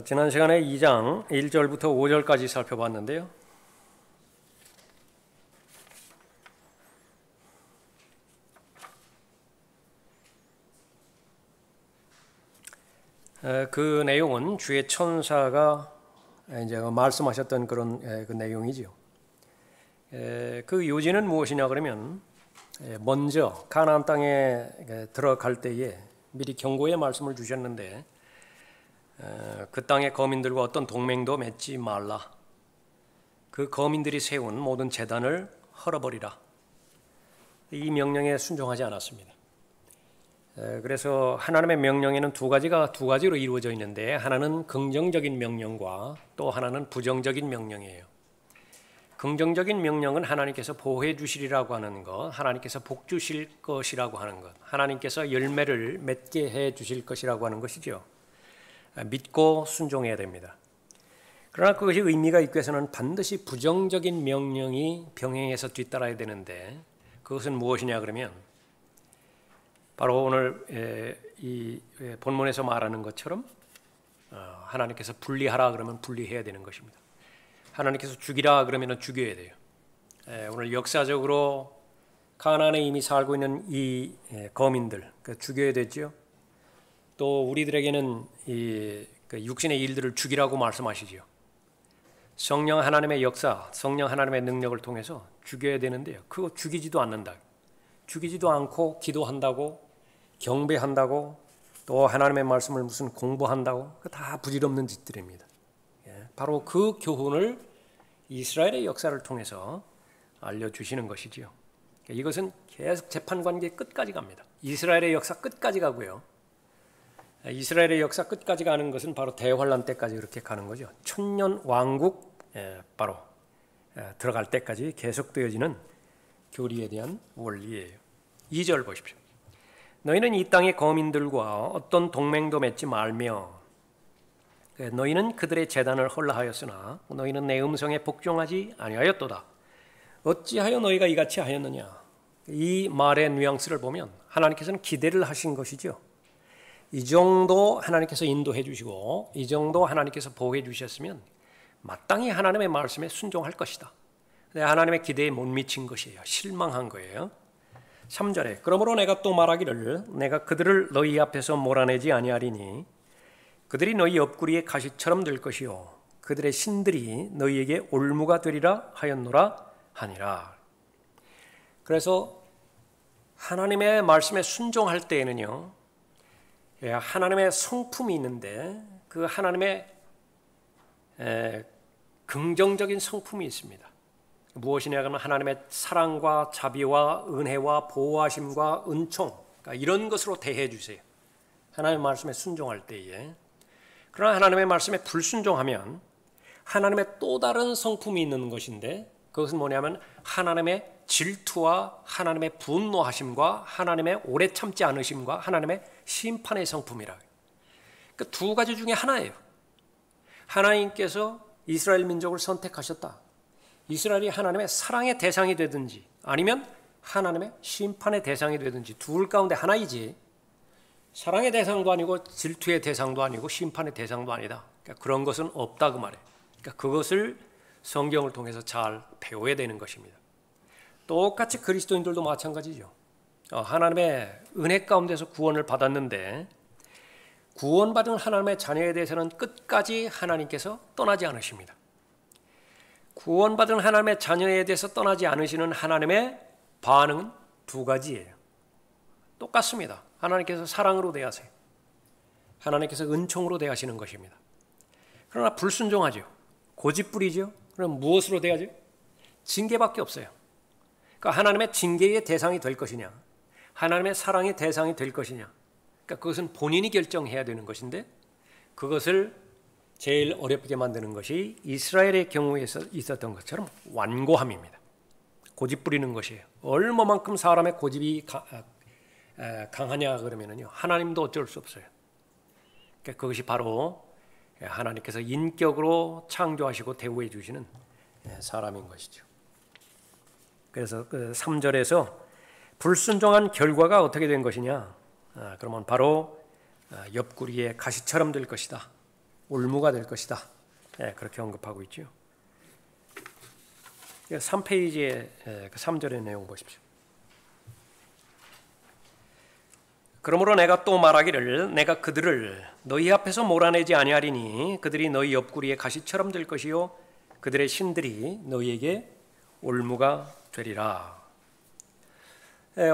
지난 시간에 2장 1절부터 5절까지 살펴봤는데요. 그 내용은 주의 천사가 이제 말씀하셨던 그런 그 내용이지요. 그 요지는 무엇이냐 그러면 먼저 가나안 땅에 들어갈 때에 미리 경고의 말씀을 주셨는데 그 땅의 거민들과 어떤 동맹도 맺지 말라. 그 거민들이 세운 모든 제단을 헐어버리라. 이 명령에 순종하지 않았습니다. 그래서 하나님의 명령에는 두 가지로 이루어져 있는데 하나는 긍정적인 명령과 또 하나는 부정적인 명령이에요. 긍정적인 명령은 하나님께서 보호해 주시리라고 하는 것, 하나님께서 복 주실 것이라고 하는 것, 하나님께서 열매를 맺게 해 주실 것이라고 하는 것이죠. 믿고 순종해야 됩니다. 그러나 그것이 의미가 있고 해서는 반드시 부정적인 명령이 병행해서 뒤따라야 되는데 그것은 무엇이냐 그러면 바로 오늘 이 본문에서 말하는 것처럼 하나님께서 분리하라 그러면 분리해야 되는 것입니다. 하나님께서 죽이라 그러면 죽여야 돼요. 오늘 역사적으로 가나안에 이미 살고 있는 이 거민들 죽여야 되죠. 또 우리들에게는 이 육신의 일들을 죽이라고 말씀하시죠. 성령 하나님의 역사, 성령 하나님의 능력을 통해서 죽여야 되는데요. 그거 죽이지도 않는다. 죽이지도 않고 기도한다고, 경배한다고, 또 하나님의 말씀을 무슨 공부한다고, 다 부질없는 짓들입니다. 바로 그 교훈을 이스라엘의 역사를 통해서 알려주시는 것이지요. 이것은 계속 재판관계 끝까지 갑니다. 이스라엘의 역사 끝까지 가고요. 이스라엘의 역사 끝까지 가는 것은 바로 대환란 때까지 그렇게 가는 거죠. 천년 왕국 바로 들어갈 때까지 계속되어지는 교리에 대한 원리예요. 2절 보십시오. 너희는 이 땅의 거민들과 어떤 동맹도 맺지 말며 너희는 그들의 제단을 헐라하였으나 너희는 내 음성에 복종하지 아니하였도다. 어찌하여 너희가 이같이 하였느냐. 이 말의 뉘앙스를 보면 하나님께서는 기대를 하신 것이죠. 이 정도 하나님께서 인도해 주시고 이 정도 하나님께서 보호해 주셨으면 마땅히 하나님의 말씀에 순종할 것이다. 근데 하나님의 기대에 못 미친 것이에요. 실망한 거예요. 3절에 그러므로 내가 또 말하기를 내가 그들을 너희 앞에서 몰아내지 아니하리니 그들이 너희 옆구리에 가시처럼 될 것이요 그들의 신들이 너희에게 올무가 되리라 하였노라 하니라. 그래서 하나님의 말씀에 순종할 때에는요 하나님의 성품이 있는데 그 하나님의 긍정적인 성품이 있습니다. 무엇이냐 하면 하나님의 사랑과 자비와 은혜와 보호하심과 은총 그러니까 이런 것으로 대해 주세요. 하나님의 말씀에 순종할 때에. 그러나 하나님의 말씀에 불순종하면 하나님의 또 다른 성품이 있는 것인데 그것은 뭐냐면 하나님의 질투와 하나님의 분노하심과 하나님의 오래 참지 않으심과 하나님의 심판의 성품이라. 그러니까 두 가지 중에 하나예요. 하나님께서 이스라엘 민족을 선택하셨다. 이스라엘이 하나님의 사랑의 대상이 되든지 아니면 하나님의 심판의 대상이 되든지 둘 가운데 하나이지 사랑의 대상도 아니고 질투의 대상도 아니고 심판의 대상도 아니다. 그러니까 그런 것은 없다 그 말이에요. 그러니까 그것을 성경을 통해서 잘 배워야 되는 것입니다. 똑같이 그리스도인들도 마찬가지죠. 하나님의 은혜 가운데서 구원을 받았는데 구원받은 하나님의 자녀에 대해서는 끝까지 하나님께서 떠나지 않으십니다. 구원받은 하나님의 자녀에 대해서 떠나지 않으시는 하나님의 반응은 두 가지예요. 똑같습니다. 하나님께서 사랑으로 대하세요. 하나님께서 은총으로 대하시는 것입니다. 그러나 불순종하죠. 고집부리죠. 그럼 무엇으로 대하죠? 징계밖에 없어요. 그러니까 하나님의 징계의 대상이 될 것이냐 하나님의 사랑의 대상이 될 것이냐 그러니까 그것은 본인이 결정해야 되는 것인데 그것을 제일 어렵게 만드는 것이 이스라엘의 경우에 있었던 것처럼 완고함입니다. 고집부리는 것이에요. 얼마만큼 사람의 고집이 강하냐 그러면요 하나님도 어쩔 수 없어요. 그러니까 그것이 바로 하나님께서 인격으로 창조하시고 대우해 주시는 사람인 것이죠. 그래서 그 3절에서 불순종한 결과가 어떻게 된 것이냐? 그러면 바로 옆구리에 가시처럼 될 것이다. 올무가 될 것이다. 그렇게 언급하고 있죠. 3페이지의 3절의 내용 보십시오. 그러므로 내가 또 말하기를 내가 그들을 너희 앞에서 몰아내지 아니하리니 그들이 너희 옆구리에 가시처럼 될 것이요 그들의 신들이 너희에게 올무가 되리라.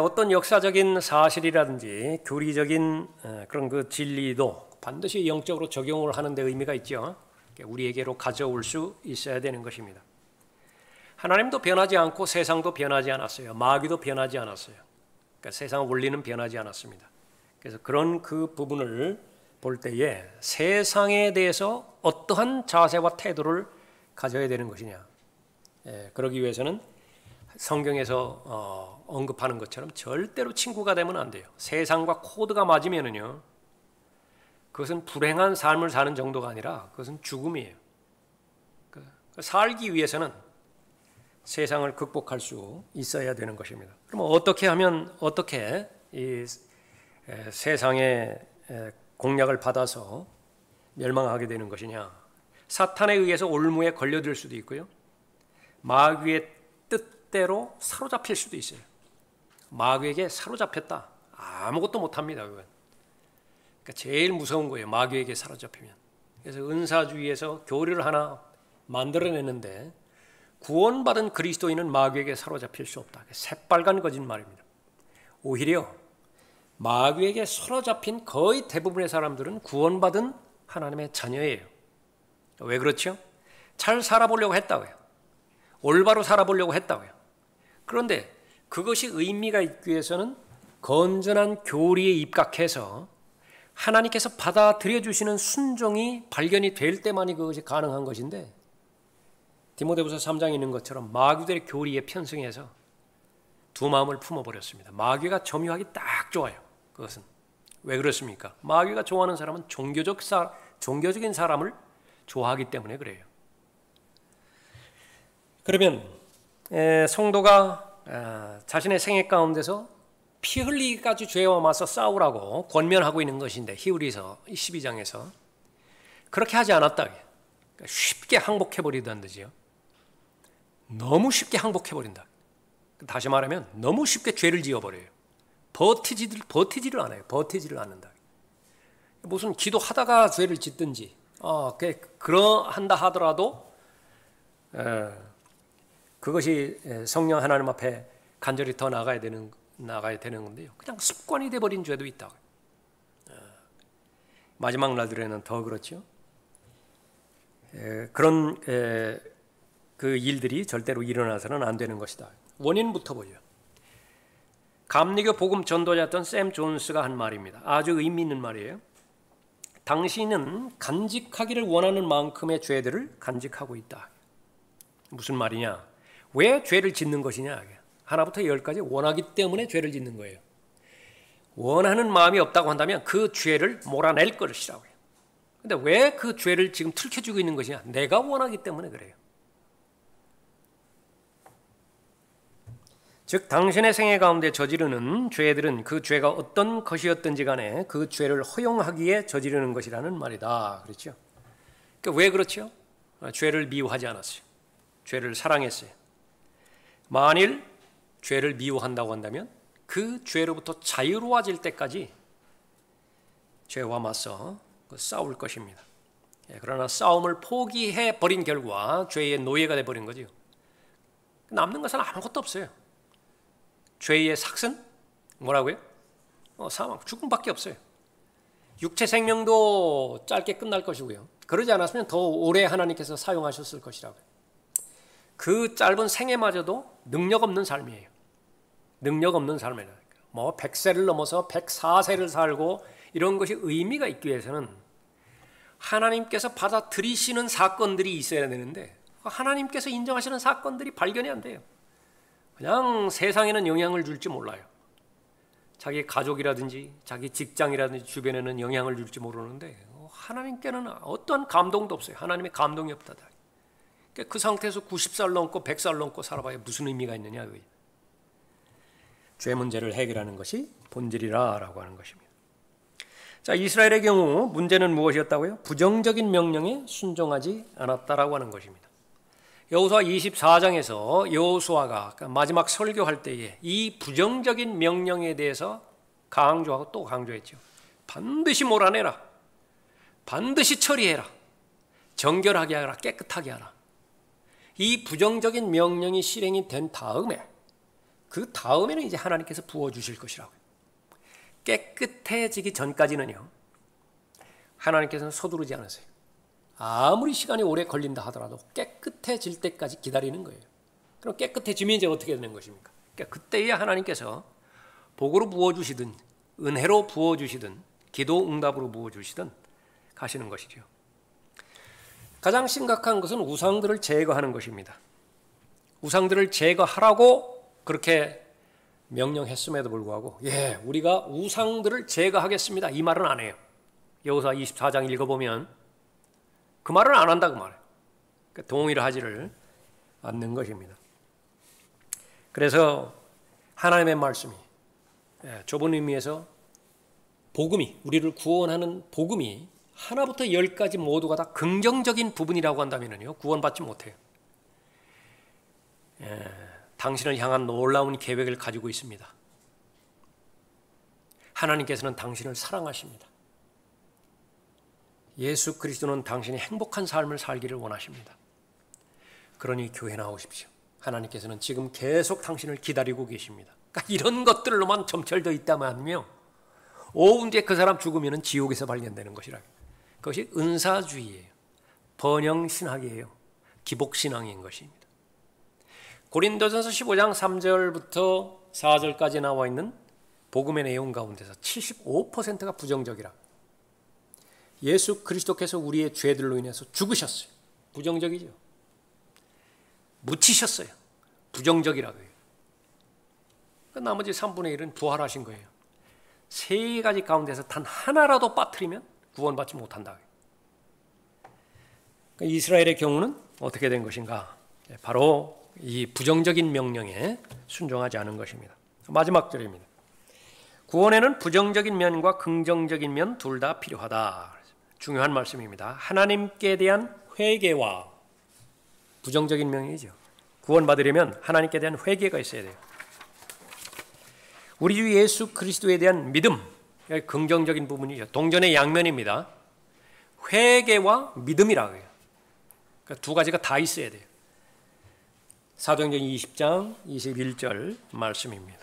어떤 역사적인 사실이라든지 교리적인 그런 그 진리도 반드시 영적으로 적용을 하는 데 의미가 있죠. 우리에게로 가져올 수 있어야 되는 것입니다. 하나님도 변하지 않고 세상도 변하지 않았어요. 마귀도 변하지 않았어요. 그러니까 세상 원리는 변하지 않았습니다. 그래서 그런 그 부분을 볼 때에 세상에 대해서 어떠한 자세와 태도를 가져야 되는 것이냐. 그러기 위해서는 성경에서 언급하는 것처럼 절대로 친구가 되면 안 돼요. 세상과 코드가 맞으면은요, 그것은 불행한 삶을 사는 정도가 아니라 그것은 죽음이에요. 살기 위해서는 세상을 극복할 수 있어야 되는 것입니다. 그럼 어떻게 하면 어떻게 이 세상의 공략을 받아서 멸망하게 되는 것이냐? 사탄에 의해서 올무에 걸려들 수도 있고요. 마귀의 뜻대로 사로잡힐 수도 있어요. 마귀에게 사로잡혔다. 아무것도 못합니다. 그건. 그러니까 제일 무서운 거예요. 마귀에게 사로잡히면. 그래서 은사주의에서 교리를 하나 만들어내는데 구원받은 그리스도인은 마귀에게 사로잡힐 수 없다. 새빨간 거짓말입니다. 오히려 마귀에게 사로잡힌 거의 대부분의 사람들은 구원받은 하나님의 자녀예요. 왜 그렇죠? 잘 살아보려고 했다고요. 올바로 살아보려고 했다고요. 그런데 그것이 의미가 있기 위해서는 건전한 교리에 입각해서 하나님께서 받아들여 주시는 순종이 발견이 될 때만이 그것이 가능한 것인데, 디모데후서 3장에 있는 것처럼 마귀들의 교리에 편승해서 두 마음을 품어버렸습니다. 마귀가 점유하기 딱 좋아요. 그것은 왜 그렇습니까? 마귀가 좋아하는 사람은 종교적인 사람을 좋아하기 때문에 그래요. 그러면 성도가 자신의 생애 가운데서 피 흘리기까지 죄와 맞서 싸우라고 권면하고 있는 것인데, 히브리서 12장에서 그렇게 하지 않았다. 그러니까 쉽게 항복해버리다는 듯이요. 너무 쉽게 항복해버린다. 다시 말하면 너무 쉽게 죄를 지어버려요. 버티지를 않아요. 버티지를 않는다. 무슨 기도하다가 죄를 짓든지 그러한다 하더라도 그것이 성령 하나님 앞에 간절히 더 나가야 되는 건데요. 그냥 습관이 돼버린 죄도 있다. 마지막 날들에는 더 그렇죠. 그런 그 일들이 절대로 일어나서는 안 되는 것이다. 원인부터 보죠. 감리교 복음 전도자였던 샘 존스가 한 말입니다. 아주 의미 있는 말이에요. 당신은 간직하기를 원하는 만큼의 죄들을 간직하고 있다. 무슨 말이냐? 왜 죄를 짓는 것이냐? 하나부터 열까지 원하기 때문에 죄를 짓는 거예요. 원하는 마음이 없다고 한다면 그 죄를 몰아낼 것이라고요. 근데 왜 그 죄를 지금 틀켜주고 있는 것이냐? 내가 원하기 때문에 그래요. 즉 당신의 생애 가운데 저지르는 죄들은 그 죄가 어떤 것이었든지 간에 그 죄를 허용하기에 저지르는 것이라는 말이다. 그렇죠? 그러니까 왜 그렇죠? 죄를 미워하지 않았어요. 죄를 사랑했어요. 만일 죄를 미워한다고 한다면 그 죄로부터 자유로워질 때까지 죄와 맞서 싸울 것입니다. 그러나 싸움을 포기해버린 결과 죄의 노예가 돼버린 거죠. 남는 것은 아무것도 없어요. 죄의 삭은 뭐라고요? 사망, 죽음밖에 없어요. 육체 생명도 짧게 끝날 것이고요. 그러지 않았으면 더 오래 하나님께서 사용하셨을 것이라고요. 그 짧은 생애마저도 능력 없는 삶이에요. 능력 없는 삶이에요. 100세를 넘어서 104세를 살고 이런 것이 의미가 있기 위해서는 하나님께서 받아들이시는 사건들이 있어야 되는데 하나님께서 인정하시는 사건들이 발견이 안 돼요. 그냥 세상에는 영향을 줄지 몰라요. 자기 가족이라든지 자기 직장이라든지 주변에는 영향을 줄지 모르는데 하나님께는 어떠한 감동도 없어요. 하나님의 감동이 없다. 그 상태에서 90살 넘고 100살 넘고 살아봐야 무슨 의미가 있느냐. 그게. 죄 문제를 해결하는 것이 본질이라고 하는 것입니다. 자, 이스라엘의 경우 문제는 무엇이었다고요? 부정적인 명령에 순종하지 않았다라고 하는 것입니다. 여호수아 24장에서 여호수아가 마지막 설교할 때에 이 부정적인 명령에 대해서 강조하고 또 강조했죠. 반드시 몰아내라. 반드시 처리해라. 정결하게 하라. 깨끗하게 하라. 이 부정적인 명령이 실행이 된 다음에 그 다음에는 이제 하나님께서 부어주실 것이라고요. 깨끗해지기 전까지는요, 하나님께서는 서두르지 않으세요. 아무리 시간이 오래 걸린다 하더라도 깨끗해질 때까지 기다리는 거예요. 그럼 깨끗해지면 이제 어떻게 되는 것입니까? 그러니까 그때에 하나님께서 복으로 부어주시든 은혜로 부어주시든 기도 응답으로 부어주시든 가시는 것이죠. 가장 심각한 것은 우상들을 제거하는 것입니다. 우상들을 제거하라고 그렇게 명령했음에도 불구하고 우리가 우상들을 제거하겠습니다 이 말은 안 해요. 여호수아 24장 읽어보면 그 말은 안 한다 그 말이에요. 그러니까 동의를 하지를 않는 것입니다. 그래서 하나님의 말씀이 좁은 의미에서 복음이 우리를 구원하는 복음이 하나부터 열까지 모두가 다 긍정적인 부분이라고 한다면요 구원받지 못해요. 당신을 향한 놀라운 계획을 가지고 있습니다. 하나님께서는 당신을 사랑하십니다. 예수 그리스도는 당신이 행복한 삶을 살기를 원하십니다. 그러니 교회 나오십시오. 하나님께서는 지금 계속 당신을 기다리고 계십니다. 그러니까 이런 것들로만 점철되어 있다면요 5분 뒤에 그 사람 죽으면 지옥에서 발견되는 것이라. 그것이 은사주의예요. 번영신학이에요. 기복신앙인 것입니다. 고린도전서 15장 3절부터 4절까지 나와 있는 복음의 내용 가운데서 75%가 부정적이라. 예수 그리스도께서 우리의 죄들로 인해서 죽으셨어요. 부정적이죠. 묻히셨어요. 부정적이라고요. 나머지 3분의 1은 부활하신 거예요. 세 가지 가운데서 단 하나라도 빠뜨리면 구원받지 못한다. 이스라엘의 경우는 어떻게 된 것인가? 바로 이 부정적인 명령에 순종하지 않은 것입니다. 마지막 절입니다. 구원에는 부정적인 면과 긍정적인 면 둘 다 필요하다. 중요한 말씀입니다. 하나님께 대한 회개와 부정적인 명이죠. 구원받으려면 하나님께 대한 회개가 있어야 돼요. 우리 주 예수 그리스도에 대한 믿음, 긍정적인 부분이죠. 동전의 양면입니다. 회개와 믿음이라고 해요. 그러니까 두 가지가 다 있어야 돼요. 사도행전 20장 21절 말씀입니다.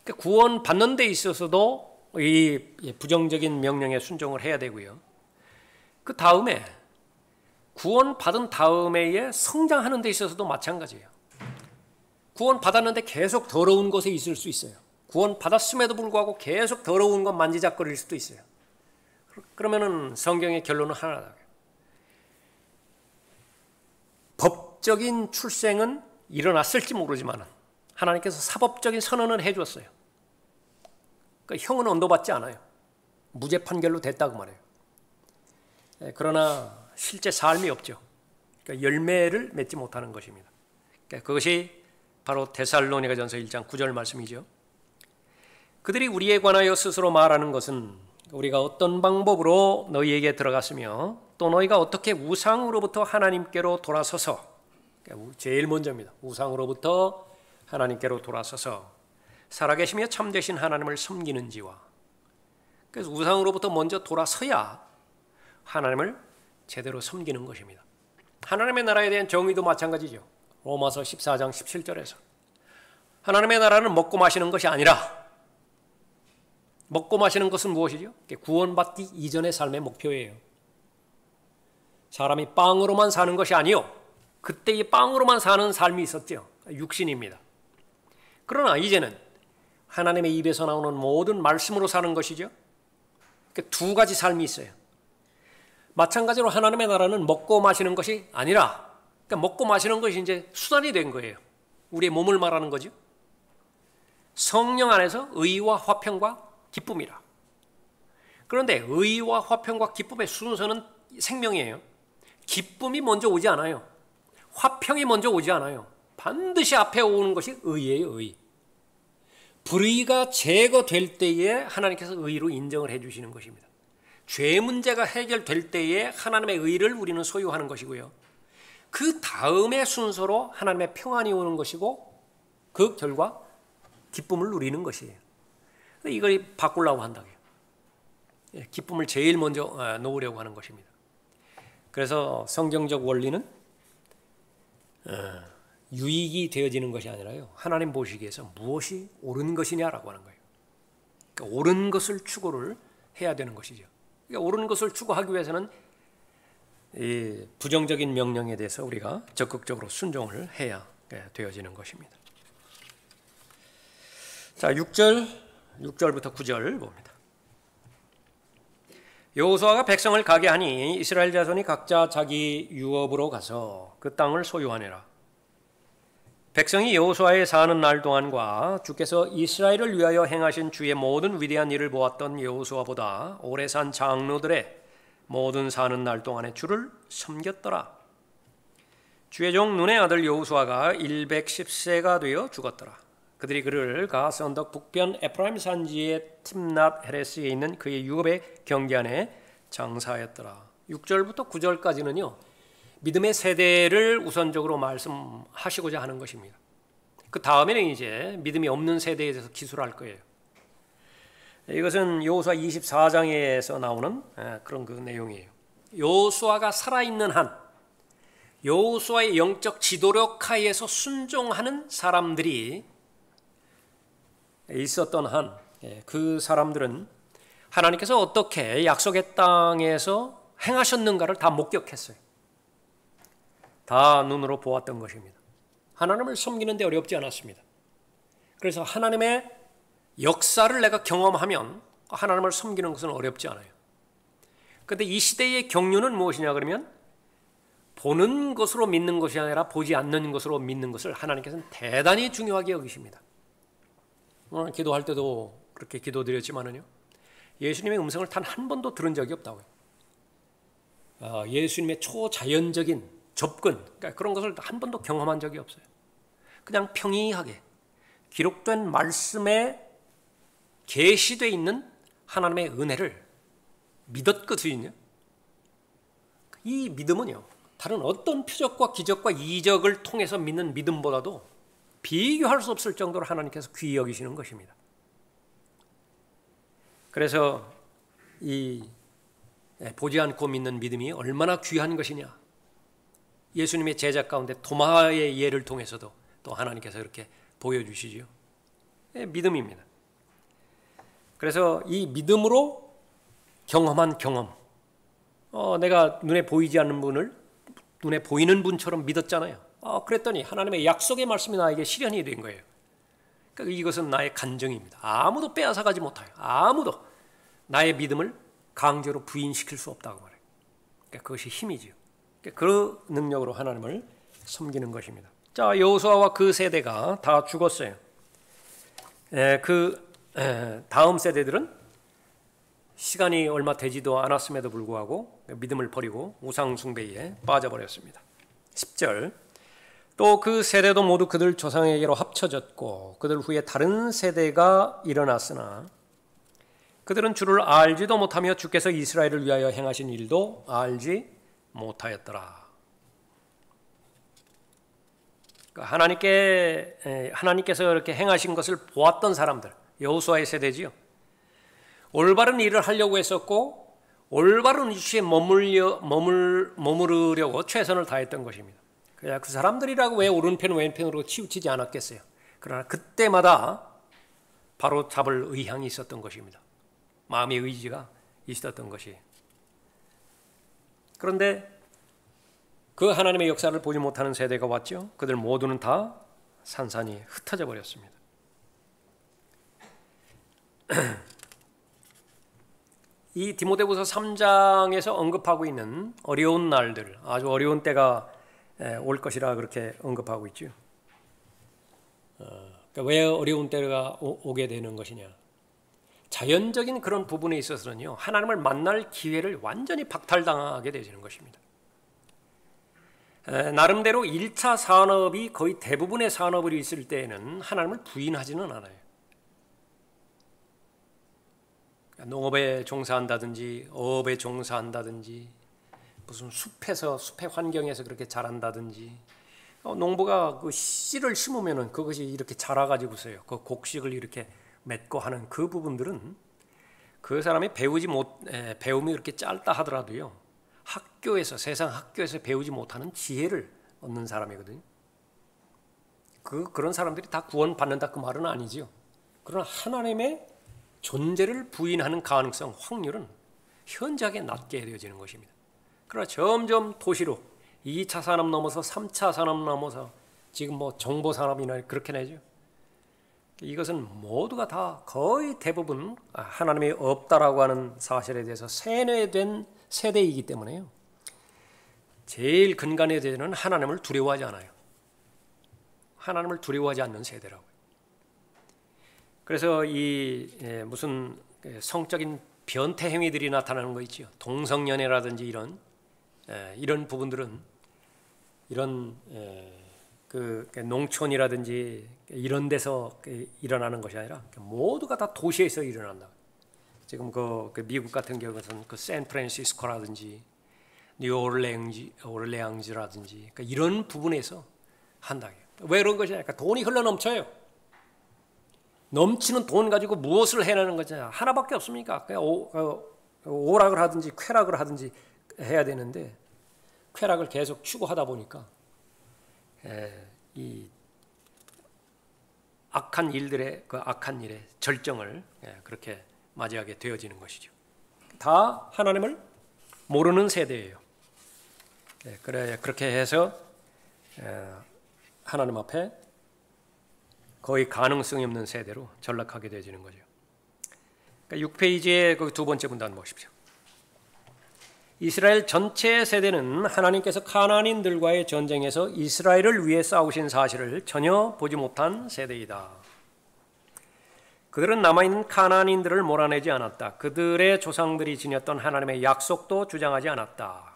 그러니까 구원 받는 데 있어서도 이 부정적인 명령에 순종을 해야 되고요. 그 다음에 구원 받은 다음에 성장하는 데 있어서도 마찬가지예요. 구원 받았는데 계속 더러운 곳에 있을 수 있어요. 구원 받았음에도 불구하고 계속 더러운 것 만지작거릴 수도 있어요. 그러면은 성경의 결론은 하나다. 법적인 출생은 일어났을지 모르지만 하나님께서 사법적인 선언을 해줬어요. 그러니까 형은 언도받지 않아요. 무죄 판결로 됐다고 말해요. 그러나 실제 삶이 없죠. 그러니까 열매를 맺지 못하는 것입니다. 그러니까 그것이 바로 데살로니가전서 1장 9절 말씀이죠. 그들이 우리에 관하여 스스로 말하는 것은 우리가 어떤 방법으로 너희에게 들어갔으며 또 너희가 어떻게 우상으로부터 하나님께로 돌아서서, 제일 먼저입니다. 우상으로부터 하나님께로 돌아서서 살아계시며 참되신 하나님을 섬기는지와. 그래서 우상으로부터 먼저 돌아서야 하나님을 제대로 섬기는 것입니다. 하나님의 나라에 대한 정의도 마찬가지죠. 로마서 14장 17절에서 하나님의 나라는 먹고 마시는 것이 아니라, 먹고 마시는 것은 무엇이죠? 구원받기 이전의 삶의 목표예요. 사람이 빵으로만 사는 것이 아니요, 그때 이 빵으로만 사는 삶이 있었죠. 육신입니다. 그러나 이제는 하나님의 입에서 나오는 모든 말씀으로 사는 것이죠. 두 가지 삶이 있어요. 마찬가지로 하나님의 나라는 먹고 마시는 것이 아니라, 먹고 마시는 것이 이제 수단이 된 거예요. 우리의 몸을 말하는 거죠. 성령 안에서 의와 화평과 기쁨이라. 그런데 의와 화평과 기쁨의 순서는 생명이에요. 기쁨이 먼저 오지 않아요. 화평이 먼저 오지 않아요. 반드시 앞에 오는 것이 의예요, 의. 불의가 제거될 때에 하나님께서 의로 인정을 해주시는 것입니다. 죄 문제가 해결될 때에 하나님의 의를 우리는 소유하는 것이고요. 그 다음의 순서로 하나님의 평안이 오는 것이고 그 결과 기쁨을 누리는 것이에요. 이걸 바꾸려고 한다고요. 기쁨을 제일 먼저 놓으려고 하는 것입니다. 그래서 성경적 원리는 유익이 되어지는 것이 아니라요, 하나님 보시기에서 무엇이 옳은 것이냐라고 하는 거예요. 그러니까 옳은 것을 추구를 해야 되는 것이죠. 그러니까 옳은 것을 추구하기 위해서는 이 부정적인 명령에 대해서 우리가 적극적으로 순종을 해야 되어지는 것입니다. 자, 6절부터 9절 봅니다. 여호수아가 백성을 가게 하니 이스라엘 자손이 각자 자기 유업으로 가서 그 땅을 소유하니라. 백성이 여호수아에 사는 날 동안과 주께서 이스라엘을 위하여 행하신 주의 모든 위대한 일을 보았던 여호수아보다 오래 산 장로들의 모든 사는 날 동안에 주를 섬겼더라. 주의 종 눈의 아들 여호수아가 110세가 되어 죽었더라. 그들이 그를 가스 언덕 북편 에프라임 산지의 팀낫 헤레스에 있는 그의 유업의 경계 안에 장사하였더라. 6절부터 9절까지는요, 믿음의 세대를 우선적으로 말씀하시고자 하는 것입니다. 그 다음에는 이제 믿음이 없는 세대에 대해서 기술할 거예요. 이것은 여호수아 24장에서 나오는 그런 그 내용이에요. 여호수아가 살아있는 한, 여호수아의 영적 지도력 하에서 순종하는 사람들이 있었던 한, 그 사람들은 하나님께서 어떻게 약속의 땅에서 행하셨는가를 다 목격했어요. 다 눈으로 보았던 것입니다. 하나님을 섬기는 데 어렵지 않았습니다. 그래서 하나님의 역사를 내가 경험하면 하나님을 섬기는 것은 어렵지 않아요. 그런데 이 시대의 경륜은 무엇이냐 그러면 보는 것으로 믿는 것이 아니라 보지 않는 것으로 믿는 것을 하나님께서는 대단히 중요하게 여기십니다. 오늘 기도할 때도 그렇게 기도드렸지만은요, 예수님의 음성을 단 한 번도 들은 적이 없다고요. 예수님의 초자연적인 접근, 그러니까 그런 것을 한 번도 경험한 적이 없어요. 그냥 평이하게 기록된 말씀에 계시되어 있는 하나님의 은혜를 믿었거든요. 이 믿음은요, 다른 어떤 표적과 기적과 이적을 통해서 믿는 믿음보다도 비교할 수 없을 정도로 하나님께서 귀히 여기시는 것입니다. 그래서 이 보지 않고 믿는 믿음이 얼마나 귀한 것이냐, 예수님의 제자 가운데 도마의 예를 통해서도 또 하나님께서 이렇게 보여주시죠. 믿음입니다. 그래서 이 믿음으로 경험한 경험, 내가 눈에 보이지 않는 분을 눈에 보이는 분처럼 믿었잖아요. 그랬더니 하나님의 약속의 말씀이 나에게 실현이 된 거예요. 그러니까 이것은 나의 간증입니다. 아무도 빼앗아가지 못해요. 아무도 나의 믿음을 강제로 부인시킬 수 없다고 말해요. 그러니까 그것이 힘이지요. 그 능력으로 하나님을 섬기는 것입니다. 자, 여호수아와 그 세대가 다 죽었어요. 그 다음 세대들은 시간이 얼마 되지도 않았음에도 불구하고 믿음을 버리고 우상 숭배에 빠져버렸습니다. 10절, 또 그 세대도 모두 그들 조상에게로 합쳐졌고 그들 후에 다른 세대가 일어났으나 그들은 주를 알지도 못하며 주께서 이스라엘을 위하여 행하신 일도 알지 못하였더라. 하나님께서 이렇게 행하신 것을 보았던 사람들, 여호수아의 세대지요. 올바른 일을 하려고 했었고 올바른 위치에 머무르려고 최선을 다했던 것입니다. 그래야 그 사람들이라고 왜 오른편 왼편으로 치우치지 않았겠어요. 그러나 그때마다 바로 잡을 의향이 있었던 것입니다. 마음의 의지가 있었던 것이. 그런데 그 하나님의 역사를 보지 못하는 세대가 왔죠. 그들 모두는 다 산산이 흩어져 버렸습니다. 이 디모데후서 3장에서 언급하고 있는 어려운 날들, 아주 어려운 때가 올 것이라 그렇게 언급하고 있죠. 그러니까 왜 어려운 때가 오게 되는 것이냐? 자연적인 그런 부분에 있어서는요, 하나님을 만날 기회를 완전히 박탈당하게 되는 것입니다. 나름대로 1차 산업이 거의 대부분의 산업을 있을 때에는 하나님을 부인하지는 않아요. 농업에 종사한다든지 어업에 종사한다든지 무슨 숲의 환경에서 그렇게 자란다든지 농부가 그 씨를 심으면은 그것이 이렇게 자라가지고서요 그 곡식을 이렇게 맺고 하는 그 부분들은 그 사람이 배움이 이렇게 짧다 하더라도요 세상 학교에서 배우지 못하는 지혜를 얻는 사람이거든요. 그런 사람들이 다 구원받는다 그 말은 아니지요. 그러나 하나님의 존재를 부인하는 가능성, 확률은 현저하게 낮게 되어지는 것입니다. 그러나 점점 도시로 2차 산업 넘어서 3차 산업 넘어서 지금 정보 산업이나 그렇게 내죠. 이것은 모두가 다 거의 대부분 하나님이 없다라고 하는 사실에 대해서 세뇌된 세대이기 때문에요. 제일 근간에 대해서는 하나님을 두려워하지 않아요. 하나님을 두려워하지 않는 세대라고요. 그래서 무슨 성적인 변태 행위들이 나타나는 거 있죠. 동성연애라든지 이런 부분들은 이런 그 농촌이라든지 이런 데서 일어나는 것이 아니라 모두가 다 도시에서 일어난다. 지금 그 미국 같은 경우는 그 샌프란시스코라든지 뉴올레앙즈라든지 이런 부분에서 한다. 왜 그런 것이냐? 돈이 흘러 넘쳐요. 넘치는 돈 가지고 무엇을 해내는 거냐? 하나밖에 없습니까? 오락을 하든지 쾌락을 하든지 해야 되는데 쾌락을 계속 추구하다 보니까 이 악한 일들의 그 악한 일의 절정을 그렇게 맞이하게 되어지는 것이죠. 다 하나님을 모르는 세대예요. 그렇게 해서 하나님 앞에 거의 가능성이 없는 세대로 전락하게 되어지는 거죠. 6페이지의 그 두 번째 문단 보십시오. 이스라엘 전체 세대는 하나님께서 가나안인들과의 전쟁에서 이스라엘을 위해 싸우신 사실을 전혀 보지 못한 세대이다. 그들은 남아있는 가나안인들을 몰아내지 않았다. 그들의 조상들이 지녔던 하나님의 약속도 주장하지 않았다.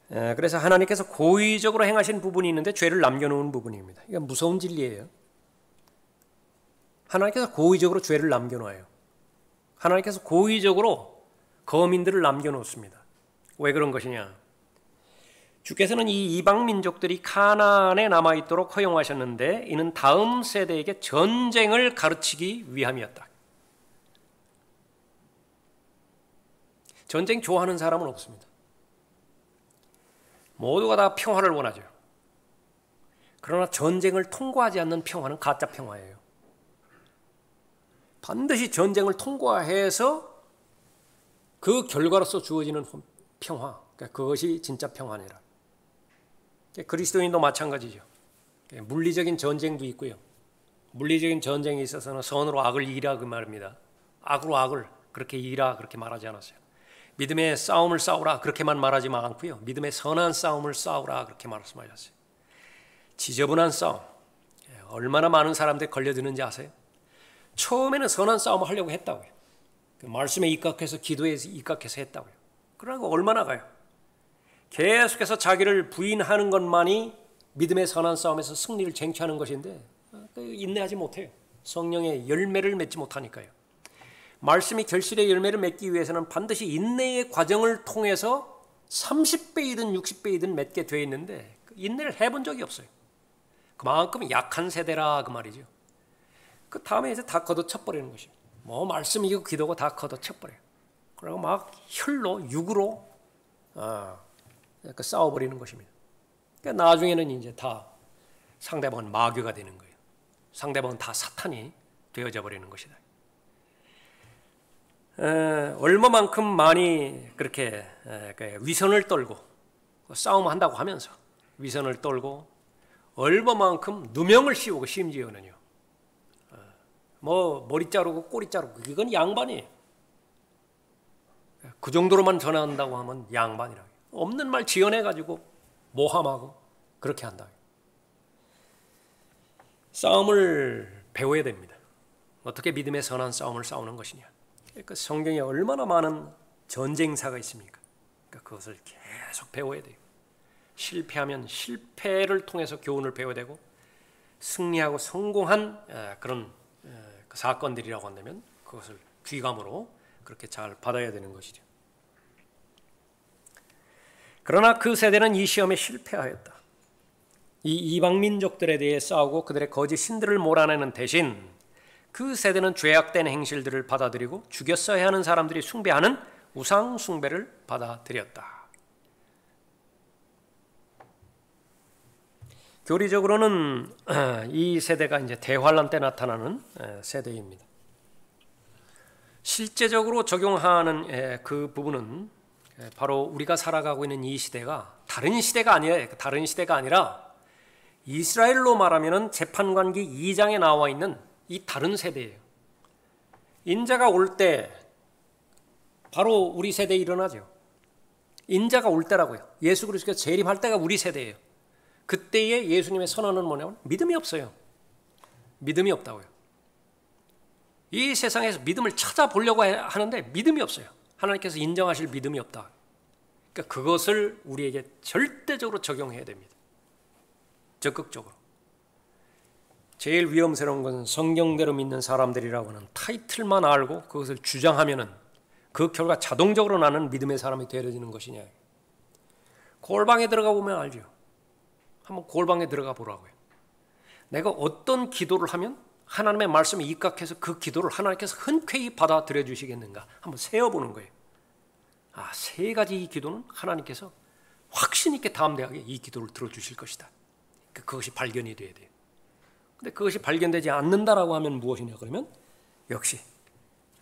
그래서 하나님께서 고의적으로 행하신 부분이 있는데 죄를 남겨놓은 부분입니다. 이게 무서운 진리예요. 하나님께서 고의적으로 죄를 남겨놓아요. 하나님께서 고의적으로 거민들을 남겨놓습니다. 왜 그런 것이냐? 주께서는 이 이방 민족들이 가나안에 남아있도록 허용하셨는데 이는 다음 세대에게 전쟁을 가르치기 위함이었다. 전쟁 좋아하는 사람은 없습니다. 모두가 다 평화를 원하죠. 그러나 전쟁을 통과하지 않는 평화는 가짜 평화예요. 반드시 전쟁을 통과해서 그 결과로서 주어지는 평화, 그것이 진짜 평화니라. 그리스도인도 마찬가지죠. 물리적인 전쟁도 있고요. 물리적인 전쟁에 있어서는 선으로 악을 이기라 그 말입니다. 악으로 악을 그렇게 이기라 그렇게 말하지 않았어요. 믿음의 싸움을 싸우라 그렇게만 말하지 않고요. 믿음의 선한 싸움을 싸우라 그렇게 말씀하셨어요. 지저분한 싸움, 얼마나 많은 사람들이 걸려드는지 아세요? 처음에는 선한 싸움을 하려고 했다고요. 말씀에 입각해서 기도에 입각해서 했다고요. 그러고 얼마나 가요? 계속해서 자기를 부인하는 것만이 믿음의 선한 싸움에서 승리를 쟁취하는 것인데 인내하지 못해요. 성령의 열매를 맺지 못하니까요. 말씀이 결실의 열매를 맺기 위해서는 반드시 인내의 과정을 통해서 30배이든 60배이든 맺게 되어 있는데 인내를 해본 적이 없어요. 그만큼 약한 세대라 그 말이죠. 그 다음에 이제 다 걷어쳐버리는 것입니다. 말씀이고 기도고 다 걷어쳐버려요. 그리고 막 혈로 육으로 싸워버리는 것입니다. 그러니까 나중에는 이제 다 상대방은 마귀가 되는 거예요. 상대방은 다 사탄이 되어져 버리는 것이다. 얼마만큼 많이 그렇게 위선을 떨고 싸움한다고 하면서 위선을 떨고 얼마만큼 누명을 씌우고 심지어는요. 머리 자르고 꼬리 자르고 이건 양반이에요. 그 정도로만 전한다고 하면 양반이라고. 없는 말 지어내가지고 모함하고 그렇게 한다. 싸움을 배워야 됩니다. 어떻게 믿음의 선한 싸움을 싸우는 것이냐. 그러니까 성경에 얼마나 많은 전쟁사가 있습니까? 그러니까 그것을 계속 배워야 돼요. 실패하면 실패를 통해서 교훈을 배워야 되고 승리하고 성공한 그런 그 사건들이라고 한다면 그것을 귀감으로 그렇게 잘 받아야 되는 것이죠. 그러나 그 세대는 이 시험에 실패하였다. 이 이방 민족들에 대해 싸우고 그들의 거짓 신들을 몰아내는 대신 그 세대는 죄악된 행실들을 받아들이고 죽였어야 하는 사람들이 숭배하는 우상 숭배를 받아들였다. 교리적으로는 이 세대가 이제 대환란 때 나타나는 세대입니다. 실제적으로 적용하는 그 부분은 바로 우리가 살아가고 있는 이 시대가 다른 시대가 아니에요. 다른 시대가 아니라 이스라엘로 말하면 재판관기 2장에 나와 있는 이 다른 세대예요. 인자가 올 때 바로 우리 세대에 일어나죠. 인자가 올 때라고요. 예수 그리스도께서 재림할 때가 우리 세대예요. 그때의 예수님의 선언은 뭐냐면 믿음이 없어요. 믿음이 없다고요. 이 세상에서 믿음을 찾아보려고 하는데 믿음이 없어요. 하나님께서 인정하실 믿음이 없다. 그러니까 그것을 우리에게 절대적으로 적용해야 됩니다. 적극적으로. 제일 위험스러운 것은 성경대로 믿는 사람들이라고 하는 타이틀만 알고 그것을 주장하면은 그 결과 자동적으로 나는 믿음의 사람이 되어지는 것이냐. 골방에 들어가 보면 알죠. 한번 골방에 들어가 보라고요. 내가 어떤 기도를 하면 하나님의 말씀에 입각해서 그 기도를 하나님께서 흔쾌히 받아들여 주시겠는가 한번 세어보는 거예요. 아, 세 가지 이 기도는 하나님께서 확신 있게 담대하게 이 기도를 들어주실 것이다. 그것이 발견이 돼야 돼요. 근데 그것이 발견되지 않는다라고 하면 무엇이냐 그러면 역시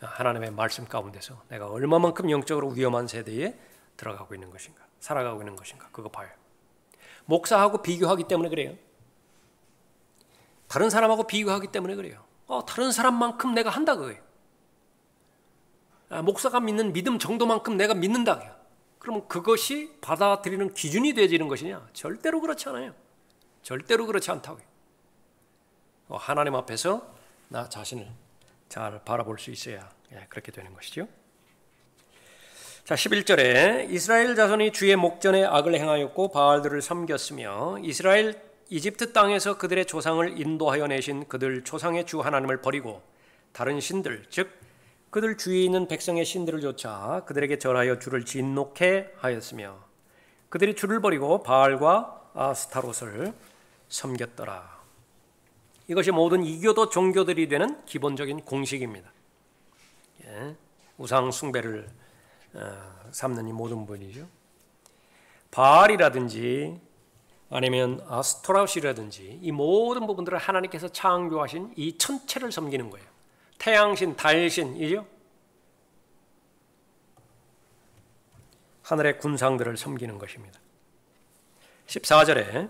하나님의 말씀 가운데서 내가 얼마만큼 영적으로 위험한 세대에 들어가고 있는 것인가, 살아가고 있는 것인가, 그거 봐요. 목사하고 비교하기 때문에 그래요. 다른 사람하고 비교하기 때문에 그래요. 다른 사람만큼 내가 한다 그거예요. 목사가 믿는 믿음 정도만큼 내가 믿는다. 그러면 그것이 받아들이는 기준이 되어지는 것이냐? 절대로 그렇지 않아요. 절대로 그렇지 않다고요. 하나님 앞에서 나 자신을 잘 바라볼 수 있어야 그렇게 되는 것이죠. 자, 11절에 이스라엘 자손이 주의 목전에 악을 행하였고 바알들을 섬겼으며 이집트 땅에서 그들의 조상을 인도하여 내신 그들 조상의 주 하나님을 버리고 다른 신들 즉 그들 주위에 있는 백성의 신들을 좇아 그들에게 절하여 주를 진노케 하였으며 그들이 주를 버리고 바알과 아스타롯을 섬겼더라. 이것이 모든 이교도 종교들이 되는 기본적인 공식입니다. 우상 숭배를 삼는 이 모든 분이죠. 바알이라든지 아니면 아스토라시라든지 이 모든 부분들을 하나님께서 창조하신 이 천체를 섬기는 거예요. 태양신, 달신이죠. 하늘의 군상들을 섬기는 것입니다. 14절에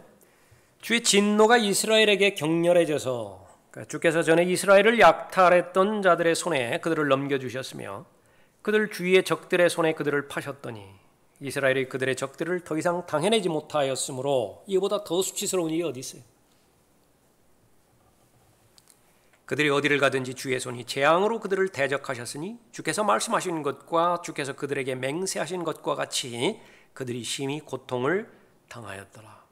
주의 진노가 이스라엘에게 격렬해져서 주께서 전에 이스라엘을 약탈했던 자들의 손에 그들을 넘겨주셨으며 그들 주위의 적들의 손에 그들을 파셨더니 이스라엘이 그들의 적들을 더 이상 당해내지 못하였으므로 이보다 더 수치스러운 일이 어디 있어요? 그들이 어디를 가든지 주의 손이 재앙으로 그들을 대적하셨으니 주께서 말씀하신 것과 주께서 그들에게 맹세하신 것과 같이 그들이 심히 고통을 당하였더라.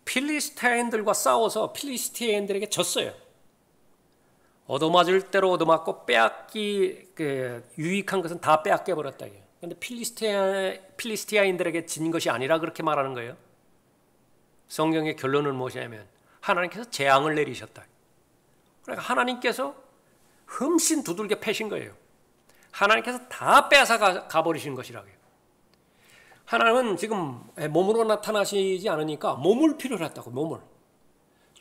필리스티아인들과 싸워서 필리스티아인들에게 졌어요. 얻어맞을 대로 얻어맞고 빼앗기 유익한 것은 다 빼앗겨 버렸다. 그런데 필리스티아인들에게 진 것이 아니라 그렇게 말하는 거예요. 성경의 결론은 무엇이냐면 하나님께서 재앙을 내리셨다. 그러니까 하나님께서 흠씬 두들겨 패신 거예요. 하나님께서 다 빼앗아 가버리신 것이라고요. 하나님은 지금 몸으로 나타나시지 않으니까 몸을 필요로 했다고. 몸을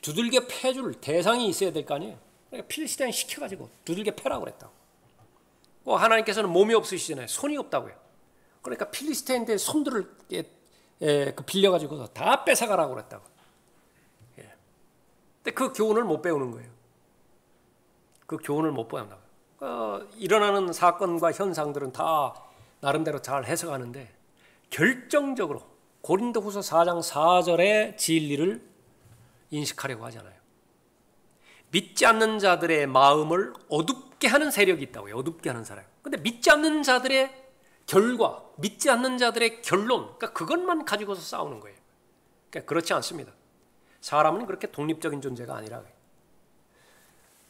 두들겨 패줄 대상이 있어야 될 거 아니에요. 그러니까 필리스티아인 시켜가지고 두들겨 패라고 그랬다고. 하나님께서는 몸이 없으시잖아요. 손이 없다고요. 그러니까 필리스티아인들의 손들을 빌려가지고 다 뺏어가라고 그랬다고. 근데 그 교훈을 못 배우는 거예요. 그 교훈을 못 배운다고. 일어나는 사건과 현상들은 다 나름대로 잘 해석하는데 결정적으로 고린도후서 4장 4절의 진리를 인식하려고 하잖아요. 믿지 않는 자들의 마음을 어둡게 하는 세력이 있다고요. 어둡게 하는 사람. 근데 믿지 않는 자들의 결과, 믿지 않는 자들의 결론, 그러니까 그것만 가지고서 싸우는 거예요. 그러니까 그렇지 않습니다. 사람은 그렇게 독립적인 존재가 아니라.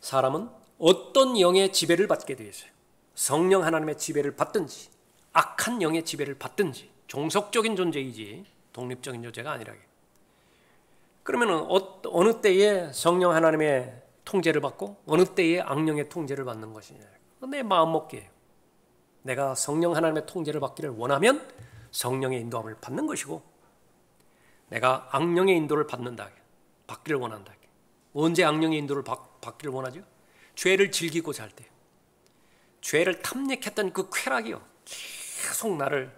사람은 어떤 영의 지배를 받게 되어 있어요. 성령 하나님의 지배를 받든지 악한 영의 지배를 받든지 종속적인 존재이지 독립적인 존재가 아니라게. 그러면 어느 때에 성령 하나님의 통제를 받고 어느 때에 악령의 통제를 받는 것이냐. 내 마음먹기예요. 내가 성령 하나님의 통제를 받기를 원하면 성령의 인도함을 받는 것이고, 내가 악령의 인도를 받기를 원한다. 언제 악령의 인도를 받기를 원하죠? 죄를 즐기고 살 때. 죄를 탐닉했던 그 쾌락이요, 계속 나를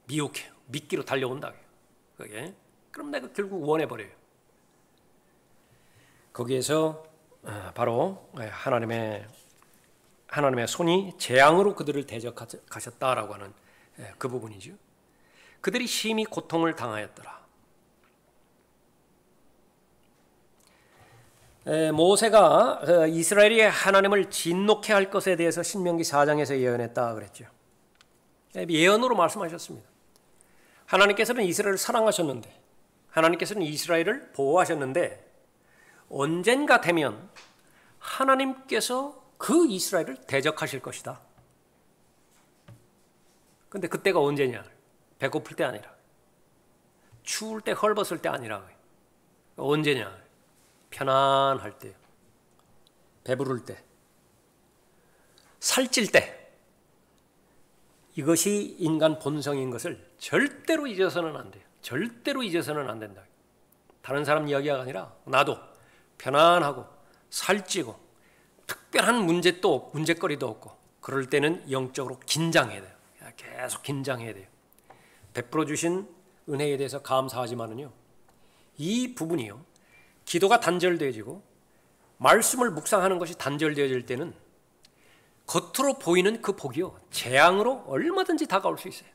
미혹해요. 미끼로 달려온다. 그게. 그럼 내가 결국 원해버려요. 거기에서 바로 하나님의 손이 재앙으로 그들을 대적하셨다라고 하는 그 부분이죠. 그들이 심히 고통을 당하였더라. 모세가 이스라엘이 하나님을 진노케 할 것에 대해서 신명기 4장에서 예언했다 그랬죠. 예언으로 말씀하셨습니다. 하나님께서는 이스라엘을 사랑하셨는데, 하나님께서는 이스라엘을 보호하셨는데, 언젠가 되면 하나님께서 그 이스라엘을 대적하실 것이다. 근데 그때가 언제냐? 배고플 때 아니라, 추울 때 헐벗을 때 아니라, 언제냐? 편안할 때, 배부를 때, 살찔 때. 이것이 인간 본성인 것을 절대로 잊어서는 안 돼요. 절대로 잊어서는 안 된다. 다른 사람 이야기가 아니라 나도 편안하고 살찌고 특별한 문제거리도 없고 그럴 때는 영적으로 긴장해야 돼요. 계속 긴장해야 돼요. 베풀어 주신 은혜에 대해서 감사하지만은요, 이 부분이요, 기도가 단절되어지고 말씀을 묵상하는 것이 단절되어질 때는 겉으로 보이는 그 복이요, 재앙으로 얼마든지 다가올 수 있어요.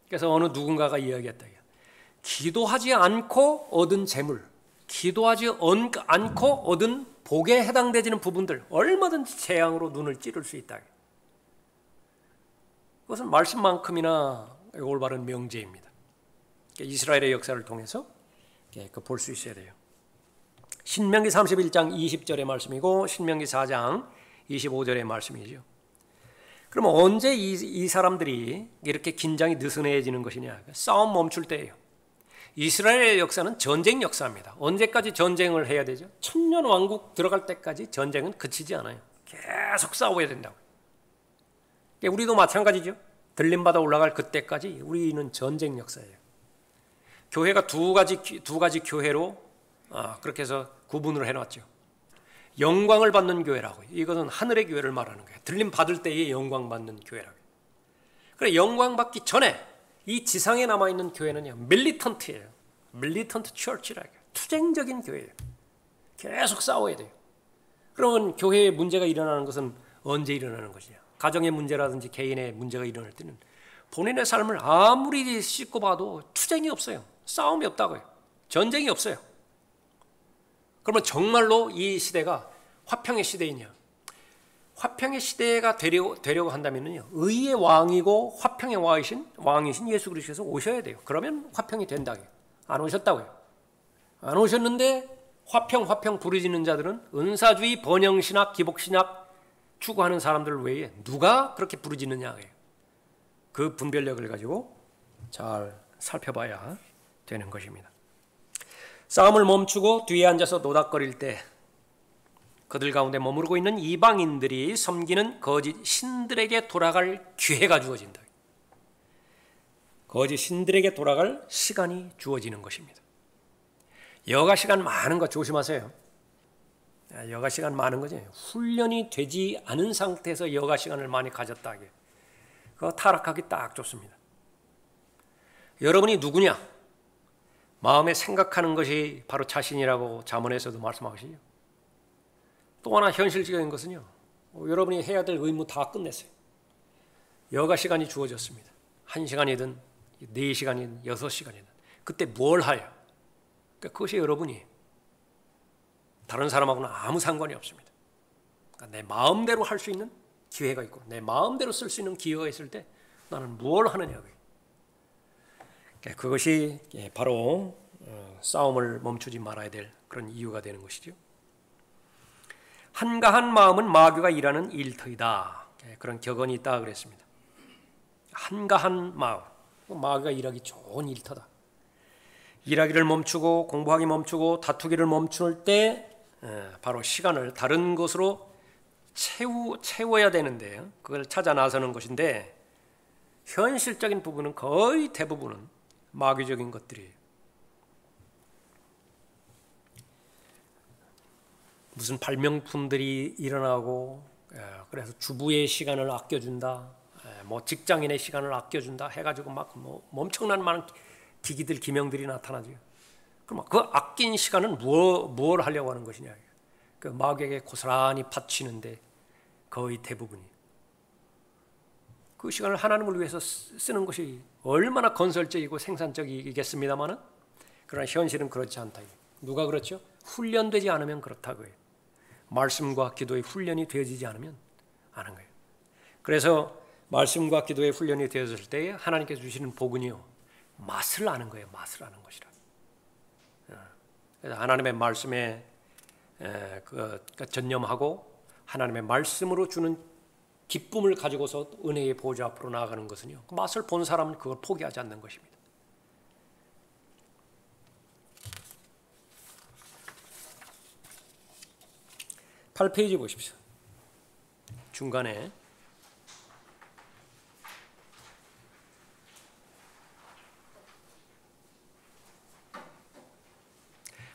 그래서 어느 누군가가 이야기했다. 기도하지 않고 얻은 재물, 기도하지 않고 얻은 복에 해당되지는 부분들 얼마든지 재앙으로 눈을 찌를 수 있다. 그것은 말씀만큼이나 올바른 명제입니다. 이스라엘의 역사를 통해서 볼 수 있어야 돼요. 신명기 31장 20절의 말씀이고 신명기 4장 25절의 말씀이죠. 그러면 언제 이 사람들이 이렇게 긴장이 느슨해지는 것이냐? 싸움 멈출 때예요. 이스라엘의 역사는 전쟁 역사입니다. 언제까지 전쟁을 해야 되죠? 천년 왕국 들어갈 때까지 전쟁은 그치지 않아요. 계속 싸워야 된다고. 우리도 마찬가지죠. 들림받아 올라갈 그때까지 우리는 전쟁 역사예요. 교회가 두 가지 교회로 그렇게 해서 구분을 해놨죠. 영광을 받는 교회라고. 이것은 하늘의 교회를 말하는 거예요. 들림 받을 때에 영광 받는 교회라고. 그래, 영광 받기 전에 이 지상에 남아있는 교회는요, 밀리턴트예요. 밀리턴트 처치라고. 투쟁적인 교회예요. 계속 싸워야 돼요. 그러면 교회에 문제가 일어나는 것은 언제 일어나는 것이냐? 가정의 문제라든지 개인의 문제가 일어날 때는 본인의 삶을 아무리 씻고 봐도 투쟁이 없어요. 싸움이 없다고요. 전쟁이 없어요. 그러면 정말로 이 시대가 화평의 시대이냐? 화평의 시대가 되려고 한다면요, 의의 왕이고 화평의 왕이신 예수 그리스도께서 오셔야 돼요. 그러면 화평이 된다고요. 안 오셨다고요. 안 오셨는데 화평 부르짖는 자들은 은사주의, 번영신학, 기복신학 추구하는 사람들 외에 누가 그렇게 부르짖느냐. 그 분별력을 가지고 잘 살펴봐야 되는 것입니다. 싸움을 멈추고 뒤에 앉아서 노닥거릴 때 그들 가운데 머무르고 있는 이방인들이 섬기는 거짓 신들에게 돌아갈 기회가 주어진다. 거짓 신들에게 돌아갈 시간이 주어지는 것입니다. 여가 시간 많은 거 조심하세요. 여가 시간 많은 거지. 훈련이 되지 않은 상태에서 여가 시간을 많이 가졌다. 그거 타락하기 딱 좋습니다. 여러분이 누구냐? 마음에 생각하는 것이 바로 자신이라고 잠언에서도 말씀하시죠. 또 하나 현실적인 것은요, 여러분이 해야 될 의무 다 끝냈어요. 여가 시간이 주어졌습니다. 1시간이든 4시간이든 6시간이든 그때 뭘 하여? 그러니까 그것이 여러분이 다른 사람하고는 아무 상관이 없습니다. 그러니까 내 마음대로 할 수 있는 기회가 있고 내 마음대로 쓸 수 있는 기회가 있을 때 나는 뭘 하느냐고요. 그것이 바로 싸움을 멈추지 말아야 될 그런 이유가 되는 것이죠. 한가한 마음은 마귀가 일하는 일터이다. 그런 격언이 있다 그랬습니다. 한가한 마음, 마귀가 일하기 좋은 일터다. 일하기를 멈추고 공부하기 멈추고 다투기를 멈출 때 바로 시간을 다른 것으로 채워야 되는데 그걸 찾아 나서는 것인데 현실적인 부분은 거의 대부분은 마귀적인 것들이에요. 무슨 발명품들이 일어나고 그래서 주부의 시간을 아껴준다, 뭐 직장인의 시간을 아껴준다 해가지고 막 뭐 엄청난 많은 기기들 기명들이 나타나죠. 그럼 그 아낀 시간은 뭘 하려고 하는 것이냐? 그 마귀에게 고스란히 바치는데 거의 대부분이 그 시간을 하나님을 위해서 쓰는 것이 얼마나 건설적이고 생산적이겠습니다만은 그러나 현실은 그렇지 않다. 누가 그렇죠? 훈련되지 않으면 그렇다고요. 말씀과 기도의 훈련이 되어지지 않으면 아는 거예요. 그래서 말씀과 기도의 훈련이 되어졌을 때 하나님께서 주시는 복은요, 맛을 아는 거예요. 맛을 아는 것이라. 그래서 하나님의 말씀에 전념하고 하나님의 말씀으로 주는 기쁨을 가지고서 은혜의 보좌 앞으로 나아가는 것은요, 그 맛을 본 사람은 그걸 포기하지 않는 것입니다. 팔 페이지 보십시오. 중간에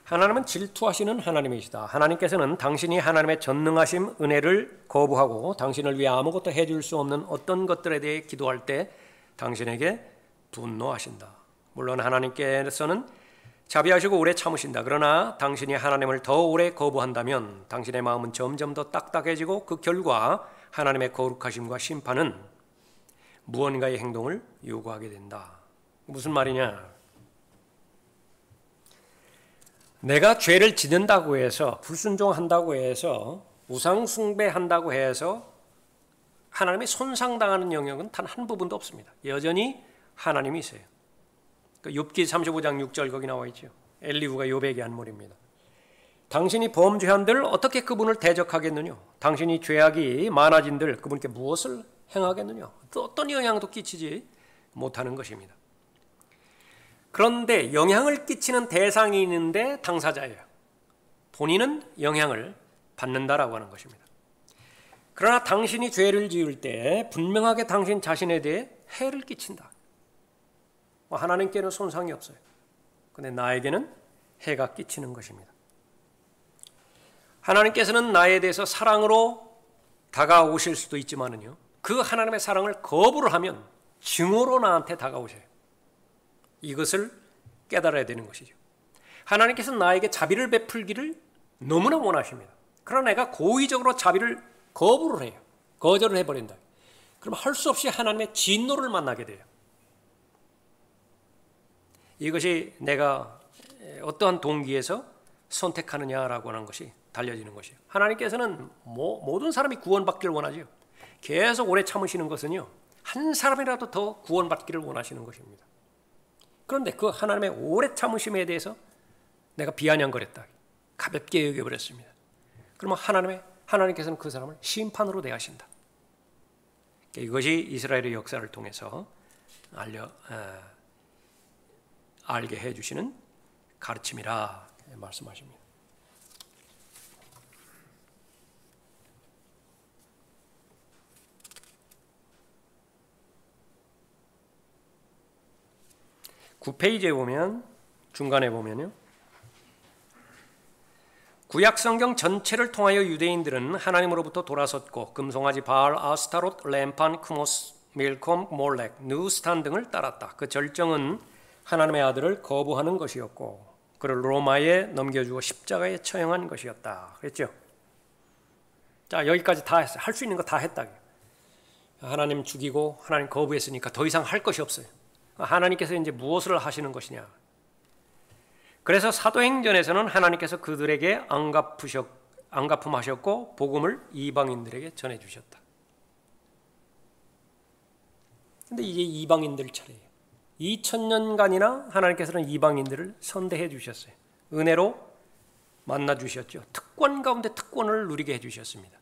하나님은 질투하시는 하나님이시다. 하나님께서는 당신이 하나님의 전능하심 은혜를 거부하고 당신을 위해 아무것도 해줄 수 없는 어떤 것들에 대해 기도할 때 당신에게 분노하신다. 물론 하나님께서는 자비하시고 오래 참으신다. 그러나 당신이 하나님을 더 오래 거부한다면 당신의 마음은 점점 더 딱딱해지고 그 결과 하나님의 거룩하심과 심판은 무언가의 행동을 요구하게 된다. 무슨 말이냐? 내가 죄를 짓는다고 해서 불순종한다고 해서 우상 숭배한다고 해서 하나님이 손상당하는 영역은 단 한 부분도 없습니다. 여전히 하나님이 있어요. 욥기 35장 6절 거기 나와 있죠. 엘리후가 욥에게 한 말입니다. 당신이 범죄한들 어떻게 그분을 대적하겠느냐? 당신이 죄악이 많아진들 그분께 무엇을 행하겠느냐? 또 어떤 영향도 끼치지 못하는 것입니다. 그런데 영향을 끼치는 대상이 있는데 당사자예요. 본인은 영향을 받는다라고 하는 것입니다. 그러나 당신이 죄를 지을 때 분명하게 당신 자신에 대해 해를 끼친다. 하나님께는 손상이 없어요. 그런데 나에게는 해가 끼치는 것입니다. 하나님께서는 나에 대해서 사랑으로 다가오실 수도 있지만은요, 그 하나님의 사랑을 거부를 하면 증오로 나한테 다가오셔요. 이것을 깨달아야 되는 것이죠. 하나님께서는 나에게 자비를 베풀기를 너무나 원하십니다. 그러나 내가 고의적으로 자비를 거부를 해요. 거절을 해버린다. 그럼 할 수 없이 하나님의 진노를 만나게 돼요. 이것이 내가 어떠한 동기에서 선택하느냐라고 하는 것이 달려지는 것이에요. 하나님께서는 모든 사람이 구원받기를 원하죠. 계속 오래 참으시는 것은요, 한 사람이라도 더 구원받기를 원하시는 것입니다. 그런데 그 하나님의 오래 참으심에 대해서 내가 비아냥거렸다. 가볍게 여겨버렸습니다. 그러면 하나님께서는 그 사람을 심판으로 대하신다. 이것이 이스라엘의 역사를 통해서 알게 해주시는 가르침이라 말씀하십니다. (9페이지에) 보면 중간에 보면요, 구약 성경 전체를 통하여 유대인들은 하나님으로부터 돌아섰고 금송아지 바알, 아스타롯, 램판, 크모스, 밀콤, 몰렉, 누스탄 등을 따랐다. 그 절정은 하나님의 아들을 거부하는 것이었고 그를 로마에 넘겨주고 십자가에 처형한 것이었다. 그랬죠? 자, 여기까지 다 했어요. 할 수 있는 거 다 했다. 하나님 죽이고 하나님 거부했으니까 더 이상 할 것이 없어요. 하나님께서 이제 무엇을 하시는 것이냐? 그래서 사도행전에서는 하나님께서 그들에게 안갚음하셨고 복음을 이방인들에게 전해주셨다. 근데 이제 이방인들 차례예요. 2000년간이나 하나님께서는 이방인들을 선대해 주셨어요. 은혜로 만나 주셨죠. 특권 가운데 특권을 누리게 해주셨습니다.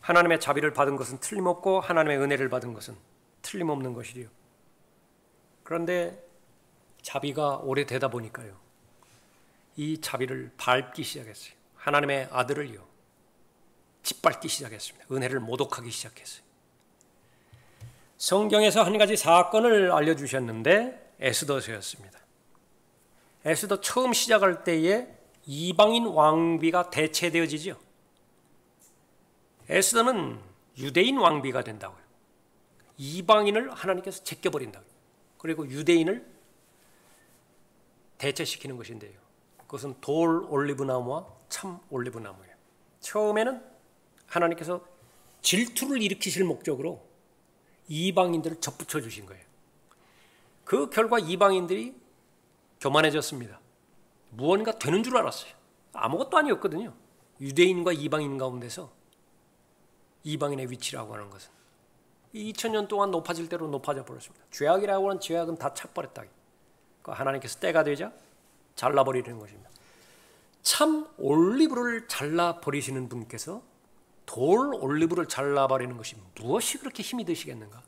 하나님의 자비를 받은 것은 틀림없고 하나님의 은혜를 받은 것은 틀림없는 것이지요. 그런데 자비가 오래되다 보니까요, 이 자비를 밟기 시작했어요. 하나님의 아들을요, 짓밟기 시작했습니다. 은혜를 모독하기 시작했어요. 성경에서 한 가지 사건을 알려주셨는데 에스더서였습니다. 에스더 처음 시작할 때에 이방인 왕비가 대체되어지죠. 에스더는 유대인 왕비가 된다고요. 이방인을 하나님께서 제껴버린다고요. 그리고 유대인을 대체시키는 것인데요, 그것은 돌 올리브나무와 참 올리브나무예요. 처음에는 하나님께서 질투를 일으키실 목적으로 이방인들을 접붙여 주신 거예요. 그 결과 이방인들이 교만해졌습니다. 무언가 되는 줄 알았어요. 아무것도 아니었거든요. 유대인과 이방인 가운데서 이방인의 위치라고 하는 것은 2000년 동안 높아질 대로 높아져 버렸습니다. 죄악이라고 하는 죄악은 다 차버렸다. 하나님께서 때가 되자 잘라버리는 것입니다. 참 올리브를 잘라버리시는 분께서 돌 올리브를 잘라버리는 것이 무엇이 그렇게 힘이 드시겠는가?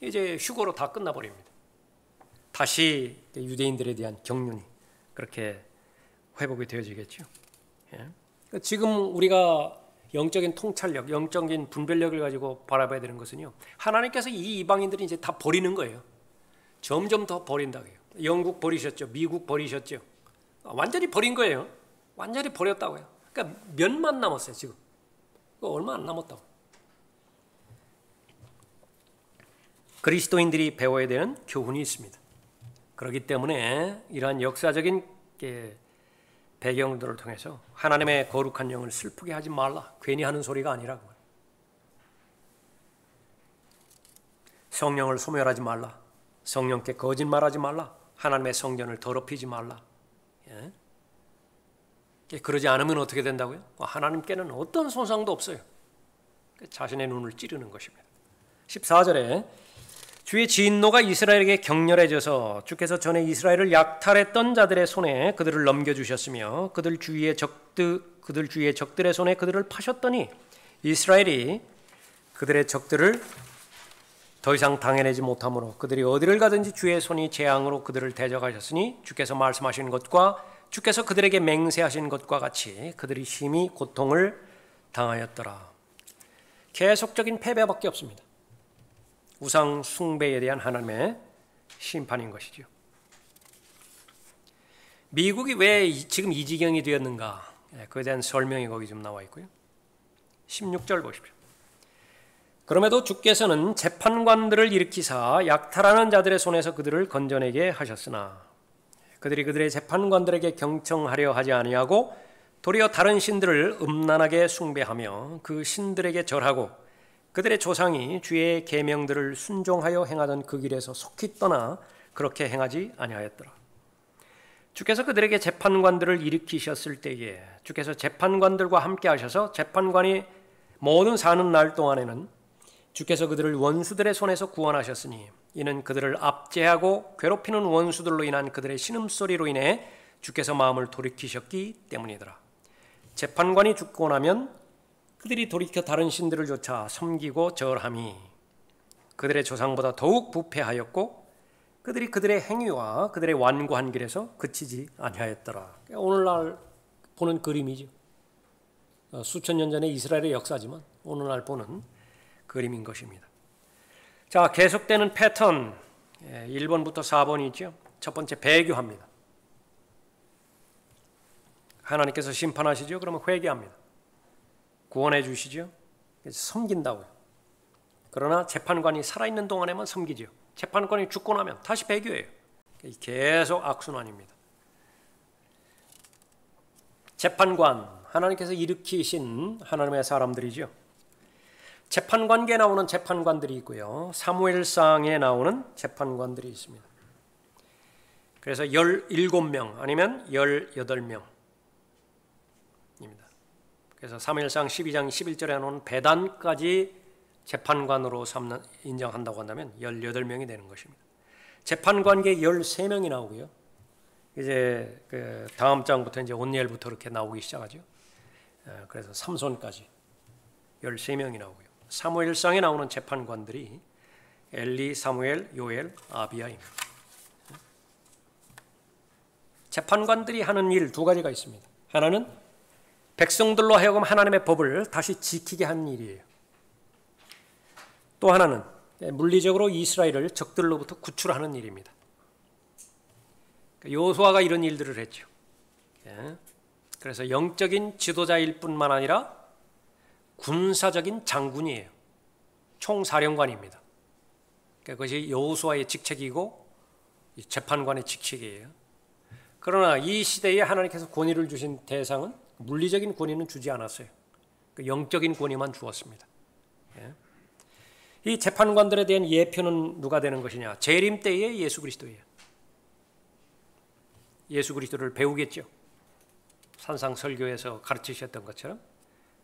이제 휴거로 다 끝나버립니다. 다시 유대인들에 대한 경륜이 그렇게 회복이 되어지겠죠. 지금 우리가 영적인 통찰력, 영적인 분별력을 가지고 바라봐야 되는 것은요, 하나님께서 이 이방인들이 이제 다 버리는 거예요. 점점 더 버린다고요. 영국 버리셨죠. 미국 버리셨죠. 완전히 버린 거예요. 완전히 버렸다고요. 그러니까 몇만 남았어요. 지금 얼마 안 남았다고. 그리스도인들이 배워야 되는 교훈이 있습니다. 그렇기 때문에 이러한 역사적인 배경들을 통해서 하나님의 거룩한 영을 슬프게 하지 말라. 괜히 하는 소리가 아니라고. 성령을 소멸하지 말라. 성령께 거짓말하지 말라. 하나님의 성전을 더럽히지 말라. 그러지 않으면 어떻게 된다고요? 하나님께는 어떤 손상도 없어요. 자신의 눈을 찌르는 것입니다. 14절에 주의 진노가 이스라엘에게 격렬해져서 주께서 전에 이스라엘을 약탈했던 자들의 손에 그들을 넘겨주셨으며 그들 주위의 적들의 손에 그들을 파셨더니 이스라엘이 그들의 적들을 더 이상 당해내지 못하므로 그들이 어디를 가든지 주의 손이 재앙으로 그들을 대적하셨으니 주께서 말씀하신 것과 주께서 그들에게 맹세하신 것과 같이 그들이 심히 고통을 당하였더라. 계속적인 패배밖에 없습니다. 우상 숭배에 대한 하나님의 심판인 것이죠. 미국이 왜 지금 이 지경이 되었는가? 그에 대한 설명이 거기 좀 나와 있고요. 16절 보십시오. 그럼에도 주께서는 재판관들을 일으키사 약탈하는 자들의 손에서 그들을 건져내게 하셨으나 그들이 그들의 재판관들에게 경청하려 하지 아니하고 도리어 다른 신들을 음란하게 숭배하며 그 신들에게 절하고 그들의 조상이 주의 계명들을 순종하여 행하던 그 길에서 속히 떠나 그렇게 행하지 아니하였더라. 주께서 그들에게 재판관들을 일으키셨을 때에 주께서 재판관들과 함께 하셔서 재판관이 모든 사는 날 동안에는 주께서 그들을 원수들의 손에서 구원하셨으니 이는 그들을 압제하고 괴롭히는 원수들로 인한 그들의 신음소리로 인해 주께서 마음을 돌이키셨기 때문이더라. 재판관이 죽고 나면 그들이 돌이켜 다른 신들을 쫓아 섬기고 절함이 그들의 조상보다 더욱 부패하였고 그들이 그들의 행위와 그들의 완고한 길에서 그치지 아니하였더라. 오늘날 보는 그림이죠. 수천 년 전의 이스라엘의 역사지만 오늘날 보는 그림인 것입니다. 자, 계속되는 패턴 1번부터 4번이 있죠. 첫 번째 배교합니다. 하나님께서 심판하시죠. 그러면 회개합니다. 구원해 주시죠. 섬긴다고요. 그러나 재판관이 살아있는 동안에만 섬기죠. 재판관이 죽고 나면 다시 배교해요. 계속 악순환입니다. 재판관, 하나님께서 일으키신 하나님의 사람들이죠. 재판관계에 나오는 재판관들이 있고요. 사무엘상에 나오는 재판관들이 있습니다. 그래서 17명 아니면 18명입니다. 그래서 사무엘상 12장 11절에 나오는 베단까지 재판관으로 인정한다고 한다면 18명이 되는 것입니다. 재판관계에 13명이 나오고요. 이제 그 다음 장부터 이제 온니엘부터 이렇게 나오기 시작하죠. 그래서 삼손까지 13명이 나오고요. 사무엘상에 나오는 재판관들이 엘리, 사무엘, 요엘, 아비야입니다. 재판관들이 하는 일 두 가지가 있습니다. 하나는 백성들로 하여금 하나님의 법을 다시 지키게 하는 일이에요. 또 하나는 물리적으로 이스라엘을 적들로부터 구출하는 일입니다. 여호수아가 이런 일들을 했죠. 그래서 영적인 지도자일 뿐만 아니라 군사적인 장군이에요. 총사령관입니다. 그것이 여호수아의 직책이고 재판관의 직책이에요. 그러나 이 시대에 하나님께서 권위를 주신 대상은 물리적인 권위는 주지 않았어요. 영적인 권위만 주었습니다. 이 재판관들에 대한 예표는 누가 되는 것이냐? 재림 때의 예수 그리스도예요. 예수 그리스도를 배우겠죠. 산상설교에서 가르치셨던 것처럼.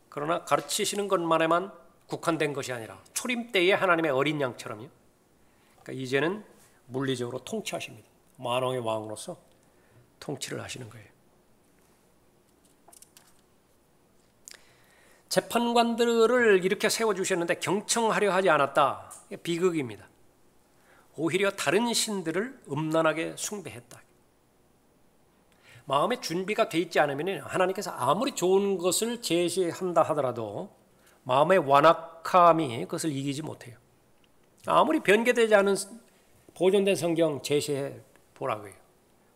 그러나 가르치시는 것만에만 국한된 것이 아니라 초림 때의 하나님의 어린 양처럼요. 그러니까 이제는 물리적으로 통치하십니다. 만왕의 왕으로서 통치를 하시는 거예요. 재판관들을 이렇게 세워주셨는데 경청하려 하지 않았다. 비극입니다. 오히려 다른 신들을 음란하게 숭배했다. 마음의 준비가 돼 있지 않으면 하나님께서 아무리 좋은 것을 제시한다 하더라도 마음의 완악함이 그것을 이기지 못해요. 아무리 변개되지 않은 보존된 성경 제시해 보라고요.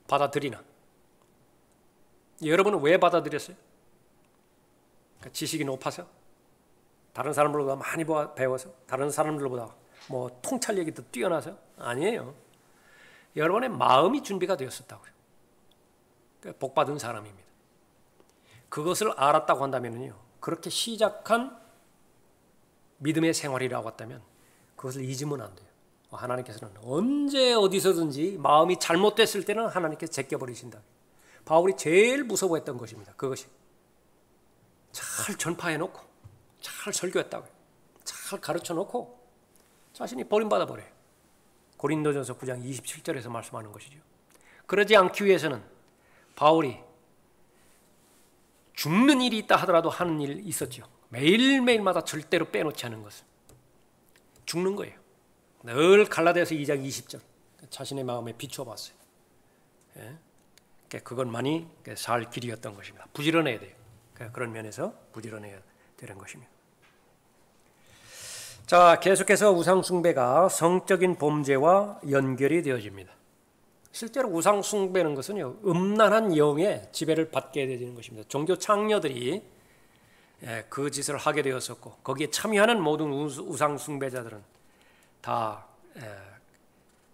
받아들이나. 여러분은 왜 받아들였어요? 그러니까 지식이 높아서? 다른 사람들보다 많이 배워서? 다른 사람들보다 뭐 통찰력이 더 뛰어나서? 아니에요. 여러분의 마음이 준비가 되었었다고요. 그러니까 복받은 사람입니다. 그것을 알았다고 한다면요, 그렇게 시작한 믿음의 생활이라고 했다면 그것을 잊으면 안 돼요. 하나님께서는 언제 어디서든지 마음이 잘못됐을 때는 하나님께서 제껴버리신다. 바울이 제일 무서워했던 것입니다. 그것이 잘 전파해놓고 잘 설교했다고요. 잘 가르쳐놓고 자신이 버림받아 버려요. 고린도전서 9장 27절에서 말씀하는 것이죠. 그러지 않기 위해서는 바울이 죽는 일이 있다 하더라도 하는 일이 있었죠. 매일매일마다 절대로 빼놓지 않은 것은 죽는 거예요. 늘 갈라디아서 2장 20절 자신의 마음에 비춰봤어요. 그것만이 살 길이었던 것입니다. 부지런해야 돼요. 그런 면에서 부지런해야 되는 것입니다. 자, 계속해서 우상숭배가 성적인 범죄와 연결이 되어집니다. 실제로 우상숭배는 것은요, 음란한 영의 지배를 받게 되는 것입니다. 종교 창녀들이 그 짓을 하게 되었었고 거기에 참여하는 모든 우상숭배자들은 다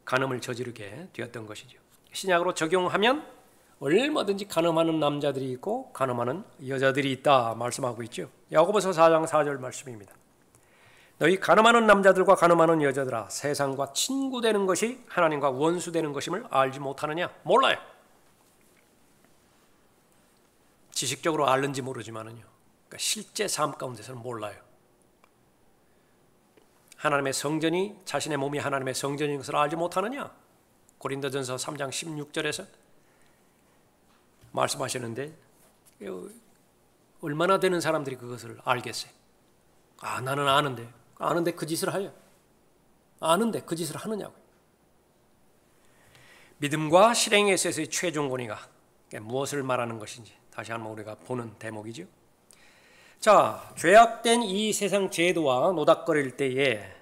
간음을 저지르게 되었던 것이죠. 신약으로 적용하면 얼마든지 간음하는 남자들이 있고 간음하는 여자들이 있다 말씀하고 있죠. 야고보서 4장 4절 말씀입니다. 너희 간음하는 남자들과 간음하는 여자들아, 세상과 친구되는 것이 하나님과 원수되는 것임을 알지 못하느냐? 몰라요. 지식적으로 알는지 모르지만은요, 그러니까 실제 삶 가운데서는 몰라요. 하나님의 성전이, 자신의 몸이 하나님의 성전인 것을 알지 못하느냐? 고린도전서 3장 16절에서 말씀하셨는데 얼마나 되는 사람들이 그것을 알겠어요? 나는 아는데 그 짓을 하려. 아는데 그 짓을 하느냐고요. 믿음과 실행에 있어서의 최종 권위가 무엇을 말하는 것인지 다시 한번 우리가 보는 대목이죠. 자, 죄악된 이 세상 제도와 노닥거릴 때에,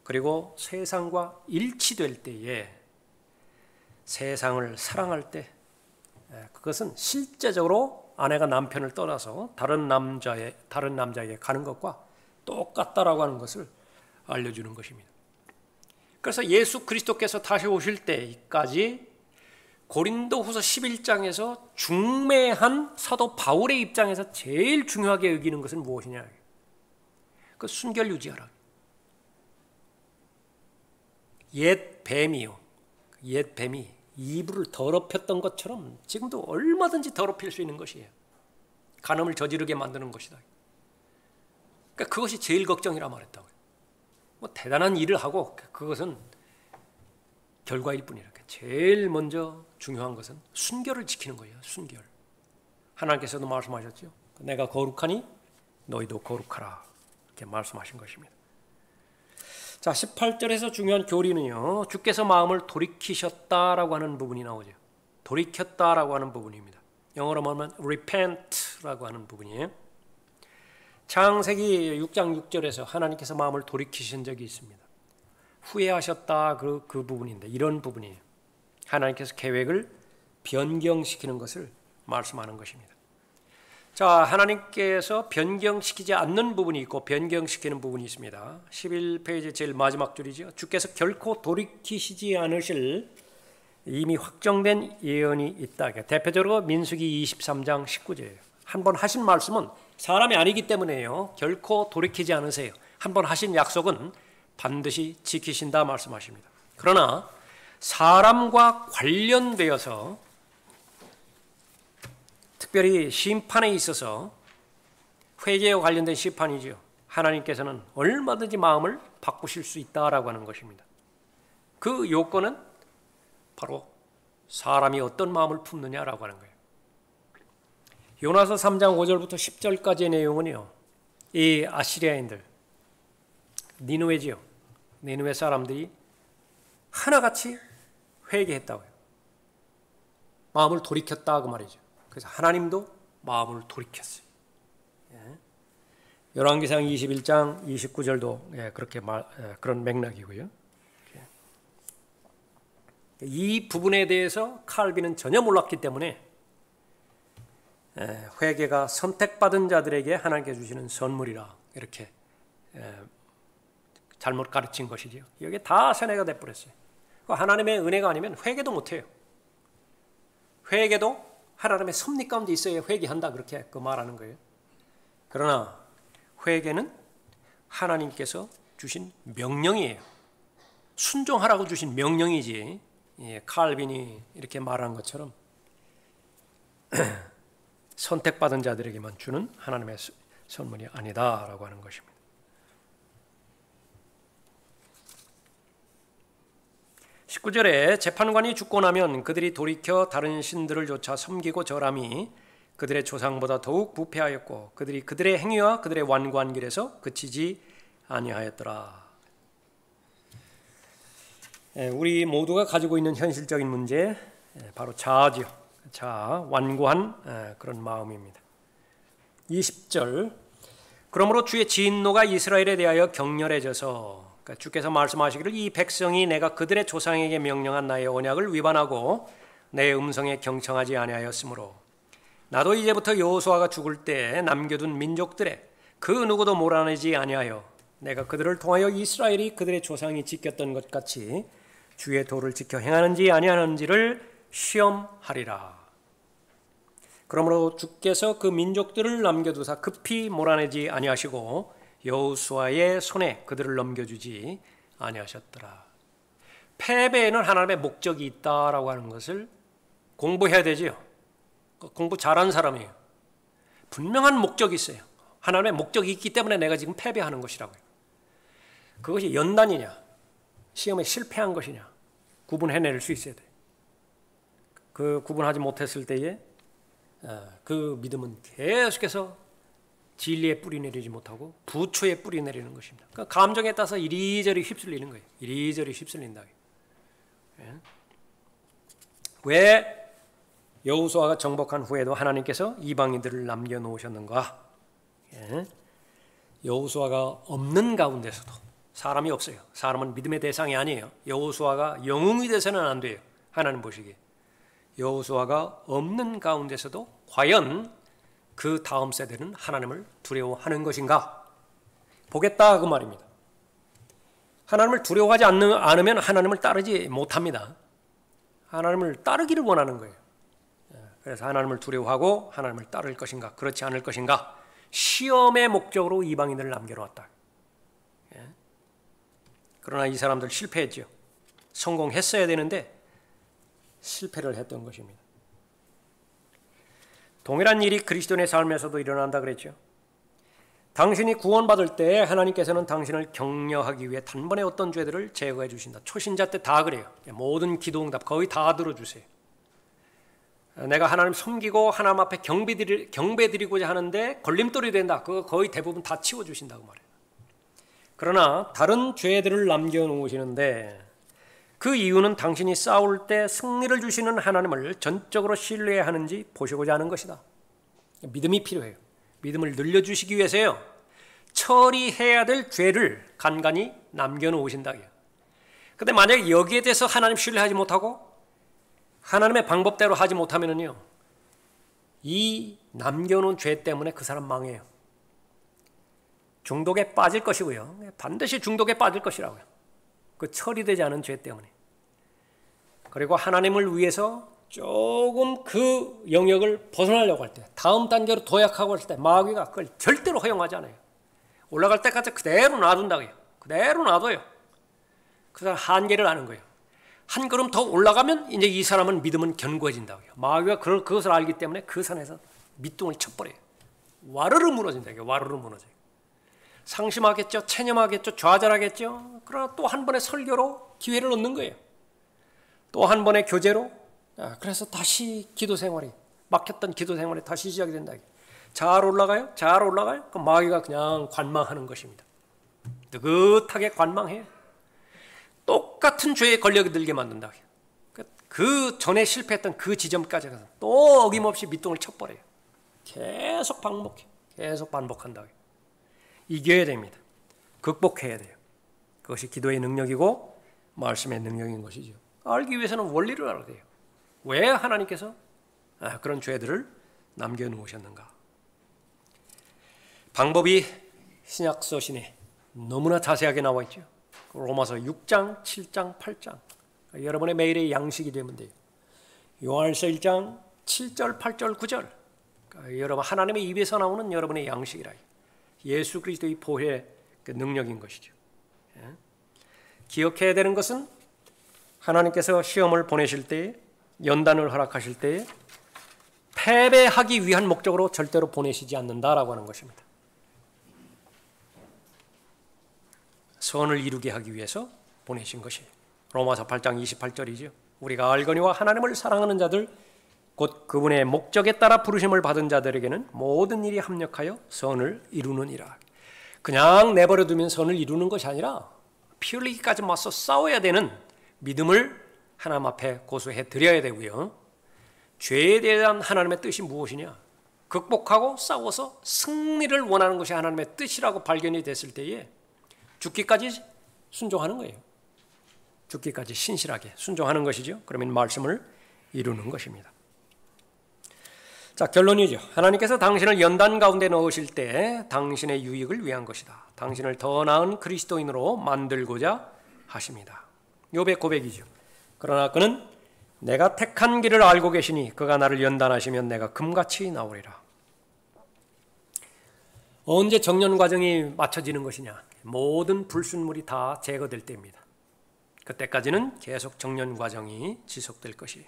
그리고 세상과 일치될 때에, 세상을 사랑할 때, 그것은 실제적으로 아내가 남편을 떠나서 다른 남자에게 가는 것과 똑같다라고 하는 것을 알려주는 것입니다. 그래서 예수 그리스도께서 다시 오실 때까지 고린도후서 11장에서 중매한 사도 바울의 입장에서 제일 중요하게 여기는 것은 무엇이냐? 그 순결 유지하라. 옛 뱀이요. 옛 뱀이 이불을 더럽혔던 것처럼 지금도 얼마든지 더럽힐 수 있는 것이에요. 간음을 저지르게 만드는 것이다. 그러니까 그것이 제일 걱정이라 말했다고요. 뭐 대단한 일을 하고 그것은 결과일 뿐이라. 제일 먼저 중요한 것은 순결을 지키는 거예요. 순결. 하나님께서도 말씀하셨죠. 내가 거룩하니 너희도 거룩하라. 이렇게 말씀하신 것입니다. 자, 18절에서 중요한 교리는요. 주께서 마음을 돌이키셨다라고 하는 부분이 나오죠. 돌이켰다라고 하는 부분입니다. 영어로 말하면 repent라고 하는 부분이에요. 창세기 6장 6절에서 하나님께서 마음을 돌이키신 적이 있습니다. 후회하셨다 그 부분인데 이런 부분이에요. 하나님께서 계획을 변경시키는 것을 말씀하는 것입니다. 자, 하나님께서 변경시키지 않는 부분이 있고 변경시키는 부분이 있습니다. 11페이지 제일 마지막 줄이죠. 주께서 결코 돌이키시지 않으실 이미 확정된 예언이 있다. 대표적으로 민수기 23장 19절이에요. 한 번 하신 말씀은 사람이 아니기 때문에요. 결코 돌이키지 않으세요. 한 번 하신 약속은 반드시 지키신다 말씀하십니다. 그러나 사람과 관련되어서 특별히 심판에 있어서 회개와 관련된 심판이죠. 하나님께서는 얼마든지 마음을 바꾸실 수 있다라고 하는 것입니다. 그 요건은 바로 사람이 어떤 마음을 품느냐라고 하는 거예요. 요나서 3장 5절부터 10절까지의 내용은요. 이 아시리아인들, 니느웨지요. 니느웨 사람들이 하나같이 회개했다고요. 마음을 돌이켰다 그 말이죠. 그래서 하나님도 마음을 돌이켰어요. 열왕기상 21장 29절도 그렇게 그런 맥락이고요. 이 부분에 대해서 칼빈은 전혀 몰랐기 때문에 회개가 선택받은 자들에게 하나님께 주시는 선물이라 이렇게 잘못 가르친 것이지요. 여기에 다 세뇌가 돼버렸어요. 하나님의 은혜가 아니면 회개도 못해요. 회개도 하나님의 섭리 가운데 있어야 회개한다 그렇게 그 말하는 거예요. 그러나 회개는 하나님께서 주신 명령이에요. 순종하라고 주신 명령이지 칼빈이 이렇게 말한 것처럼 선택받은 자들에게만 주는 하나님의 선물이 아니다라고 하는 것입니다. 19절에 재판관이 죽고 나면 그들이 돌이켜 다른 신들을 쫓아 섬기고 절함이 그들의 조상보다 더욱 부패하였고 그들이 그들의 행위와 그들의 완고한 길에서 그치지 아니하였더라. 우리 모두가 가지고 있는 현실적인 문제 바로 자아죠. 자아, 완고한 그런 마음입니다. 20절 그러므로 주의 진노가 이스라엘에 대하여 격렬해져서 그러니까 주께서 말씀하시기를 이 백성이 내가 그들의 조상에게 명령한 나의 언약을 위반하고 내 음성에 경청하지 아니하였으므로 나도 이제부터 여호수아가 죽을 때 남겨둔 민족들에 그 누구도 몰아내지 아니하여 내가 그들을 통하여 이스라엘이 그들의 조상이 지켰던 것 같이 주의 도를 지켜 행하는지 아니하는지를 시험하리라. 그러므로 주께서 그 민족들을 남겨두사 급히 몰아내지 아니하시고 여호수아의 손에 그들을 넘겨주지 아니하셨더라. 패배에는 하나님의 목적이 있다라고 하는 것을 공부해야 되지요. 공부 잘하는 사람이에요. 분명한 목적이 있어요. 하나님의 목적이 있기 때문에 내가 지금 패배하는 것이라고요. 그것이 연단이냐 시험에 실패한 것이냐 구분해낼 수 있어야 돼요. 그 구분하지 못했을 때에 그 믿음은 계속해서 진리에 뿌리 내리지 못하고 부초에 뿌리 내리는 것입니다. 그러니까 감정에 따라서 이리저리 휩쓸리는 거예요. 이리저리 휩쓸린다. 왜 여호수아가 정복한 후에도 하나님께서 이방인들을 남겨놓으셨는가? 여호수아가 없는 가운데서도 사람이 없어요. 사람은 믿음의 대상이 아니에요. 여호수아가 영웅이 돼서는 안 돼요. 하나님 보시기에. 여호수아가 없는 가운데서도 과연 그 다음 세대는 하나님을 두려워하는 것인가? 보겠다 그 말입니다. 하나님을 두려워하지 않으면 하나님을 따르지 못합니다. 하나님을 따르기를 원하는 거예요. 그래서 하나님을 두려워하고 하나님을 따를 것인가 그렇지 않을 것인가 시험의 목적으로 이방인들을 남겨놓았다. 그러나 이 사람들 실패했죠. 성공했어야 되는데 실패를 했던 것입니다. 동일한 일이 그리스도인의 삶에서도 일어난다 그랬죠. 당신이 구원받을 때 하나님께서는 당신을 격려하기 위해 단번에 어떤 죄들을 제거해 주신다. 초신자 때 다 그래요. 모든 기도 응답 거의 다 들어주세요. 내가 하나님 섬기고 하나님 앞에 경배드리고자 하는데 걸림돌이 된다. 그거 거의 대부분 다 치워주신다고 말해요. 그러나 다른 죄들을 남겨놓으시는데 그 이유는 당신이 싸울 때 승리를 주시는 하나님을 전적으로 신뢰하는지 보시고자 하는 것이다. 믿음이 필요해요. 믿음을 늘려주시기 위해서요. 처리해야 될 죄를 간간히 남겨놓으신다. 근데 만약에 여기에 대해서 하나님 신뢰하지 못하고 하나님의 방법대로 하지 못하면은요, 이 남겨놓은 죄 때문에 그 사람 망해요. 중독에 빠질 것이고요. 반드시 중독에 빠질 것이라고요. 그 처리되지 않은 죄 때문에. 그리고 하나님을 위해서 조금 그 영역을 벗어나려고 할 때, 다음 단계로 도약하고 할 때 마귀가 그걸 절대로 허용하지 않아요. 올라갈 때까지 그대로 놔둔다고요. 그대로 놔둬요. 그 사람 한계를 아는 거예요. 한 걸음 더 올라가면 이제 이 사람은 믿음은 견고해진다고요. 마귀가 그것을 알기 때문에 그 산에서 밑둥을 쳐버려요. 와르르 무너진다고요. 와르르 무너져요. 상심하겠죠. 체념하겠죠. 좌절하겠죠. 그러나 또 한 번의 설교로 기회를 얻는 거예요. 또 한 번의 교제로. 그래서 다시 기도 생활이, 막혔던 기도 생활이 다시 시작이 된다. 잘 올라가요? 잘 올라가요? 그럼 마귀가 그냥 관망하는 것입니다. 느긋하게 관망해요. 똑같은 죄에 걸려들게 만든다. 그 전에 실패했던 그 지점까지 가서 또 어김없이 밑동을 쳐버려요. 계속 반복해. 계속 반복한다. 이겨야 됩니다. 극복해야 돼요. 그것이 기도의 능력이고 말씀의 능력인 것이죠. 알기 위해서는 원리를 알아야 돼요. 왜 하나님께서 그런 죄들을 남겨놓으셨는가? 방법이 신약 서신에 너무나 자세하게 나와 있죠. 로마서 6장, 7장, 8장. 여러분의 매일의 양식이 되면 돼요. 요한일서 1장 7절, 8절, 9절. 여러분 하나님의 입에서 나오는 여러분의 양식이라. 예수 그리스도의 보혈의 그 능력인 것이죠. 기억해야 되는 것은 하나님께서 시험을 보내실 때, 연단을 허락하실 때 패배하기 위한 목적으로 절대로 보내시지 않는다라고 하는 것입니다. 선을 이루게 하기 위해서 보내신 것이에요. 로마서 8장 28절이죠. 우리가 알거니와 하나님을 사랑하는 자들 곧 그분의 목적에 따라 부르심을 받은 자들에게는 모든 일이 합력하여 선을 이루느니라. 그냥 내버려두면 선을 이루는 것이 아니라 피 흘리기까지 맞서 싸워야 되는 믿음을 하나님 앞에 고수해 드려야 되고요. 죄에 대한 하나님의 뜻이 무엇이냐? 극복하고 싸워서 승리를 원하는 것이 하나님의 뜻이라고 발견이 됐을 때에 죽기까지 순종하는 거예요. 죽기까지 신실하게 순종하는 것이죠. 그러면 말씀을 이루는 것입니다. 자, 결론이죠. 하나님께서 당신을 연단 가운데 넣으실 때 당신의 유익을 위한 것이다. 당신을 더 나은 그리스도인으로 만들고자 하십니다. 욥의 고백이죠. 그러나 그는 내가 택한 길을 알고 계시니 그가 나를 연단하시면 내가 금같이 나오리라. 언제 정년 과정이 맞춰지는 것이냐? 모든 불순물이 다 제거될 때입니다. 그때까지는 계속 정년 과정이 지속될 것이에요.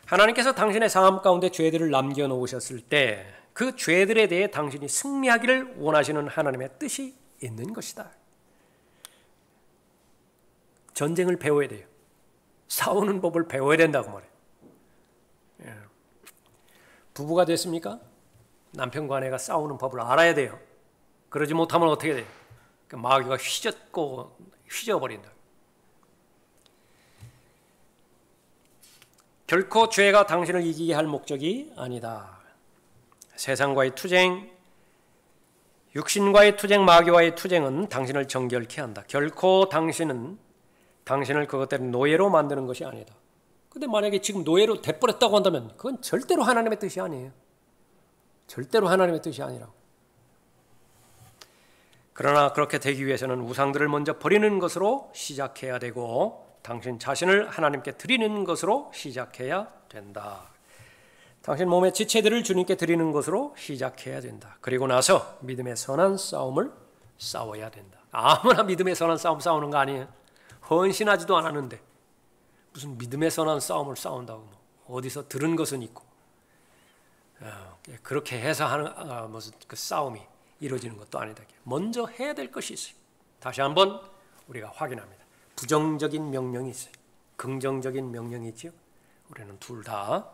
하나님께서 당신의 삶 가운데 죄들을 남겨놓으셨을 때 그 죄들에 대해 당신이 승리하기를 원하시는 하나님의 뜻이 있는 것이다. 전쟁을 배워야 돼요. 싸우는 법을 배워야 된다고 말해요. 부부가 됐습니까? 남편과 아내가 싸우는 법을 알아야 돼요. 그러지 못하면 어떻게 돼요? 마귀가 휘저어버린다. 결코 죄가 당신을 이기게 할 목적이 아니다. 세상과의 투쟁, 육신과의 투쟁, 마귀와의 투쟁은 당신을 정결케 한다. 결코 당신을 그것들을 노예로 만드는 것이 아니다. 근데 만약에 지금 노예로 돼버렸다고 한다면 그건 절대로 하나님의 뜻이 아니에요. 절대로 하나님의 뜻이 아니라고. 그러나 그렇게 되기 위해서는 우상들을 먼저 버리는 것으로 시작해야 되고 당신 자신을 하나님께 드리는 것으로 시작해야 된다. 당신 몸의 지체들을 주님께 드리는 것으로 시작해야 된다. 그리고 나서 믿음의 선한 싸움을 싸워야 된다. 아무나 믿음의 선한 싸움 싸우는 거 아니에요. 헌신하지도 않았는데 무슨 믿음의 선한 싸움을 싸운다고 어디서 들은 것은 있고 그렇게 해서 하는 무슨 그 싸움이 이루어지는 것도 아니다. 먼저 해야 될 것이 있어요. 다시 한번 우리가 확인합니다. 부정적인 명령이 있어요. 긍정적인 명령이 있죠. 우리는 둘 다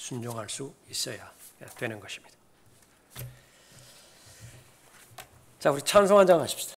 순종할 수 있어야 되는 것입니다. 자, 우리 찬송 한 장 하십시다.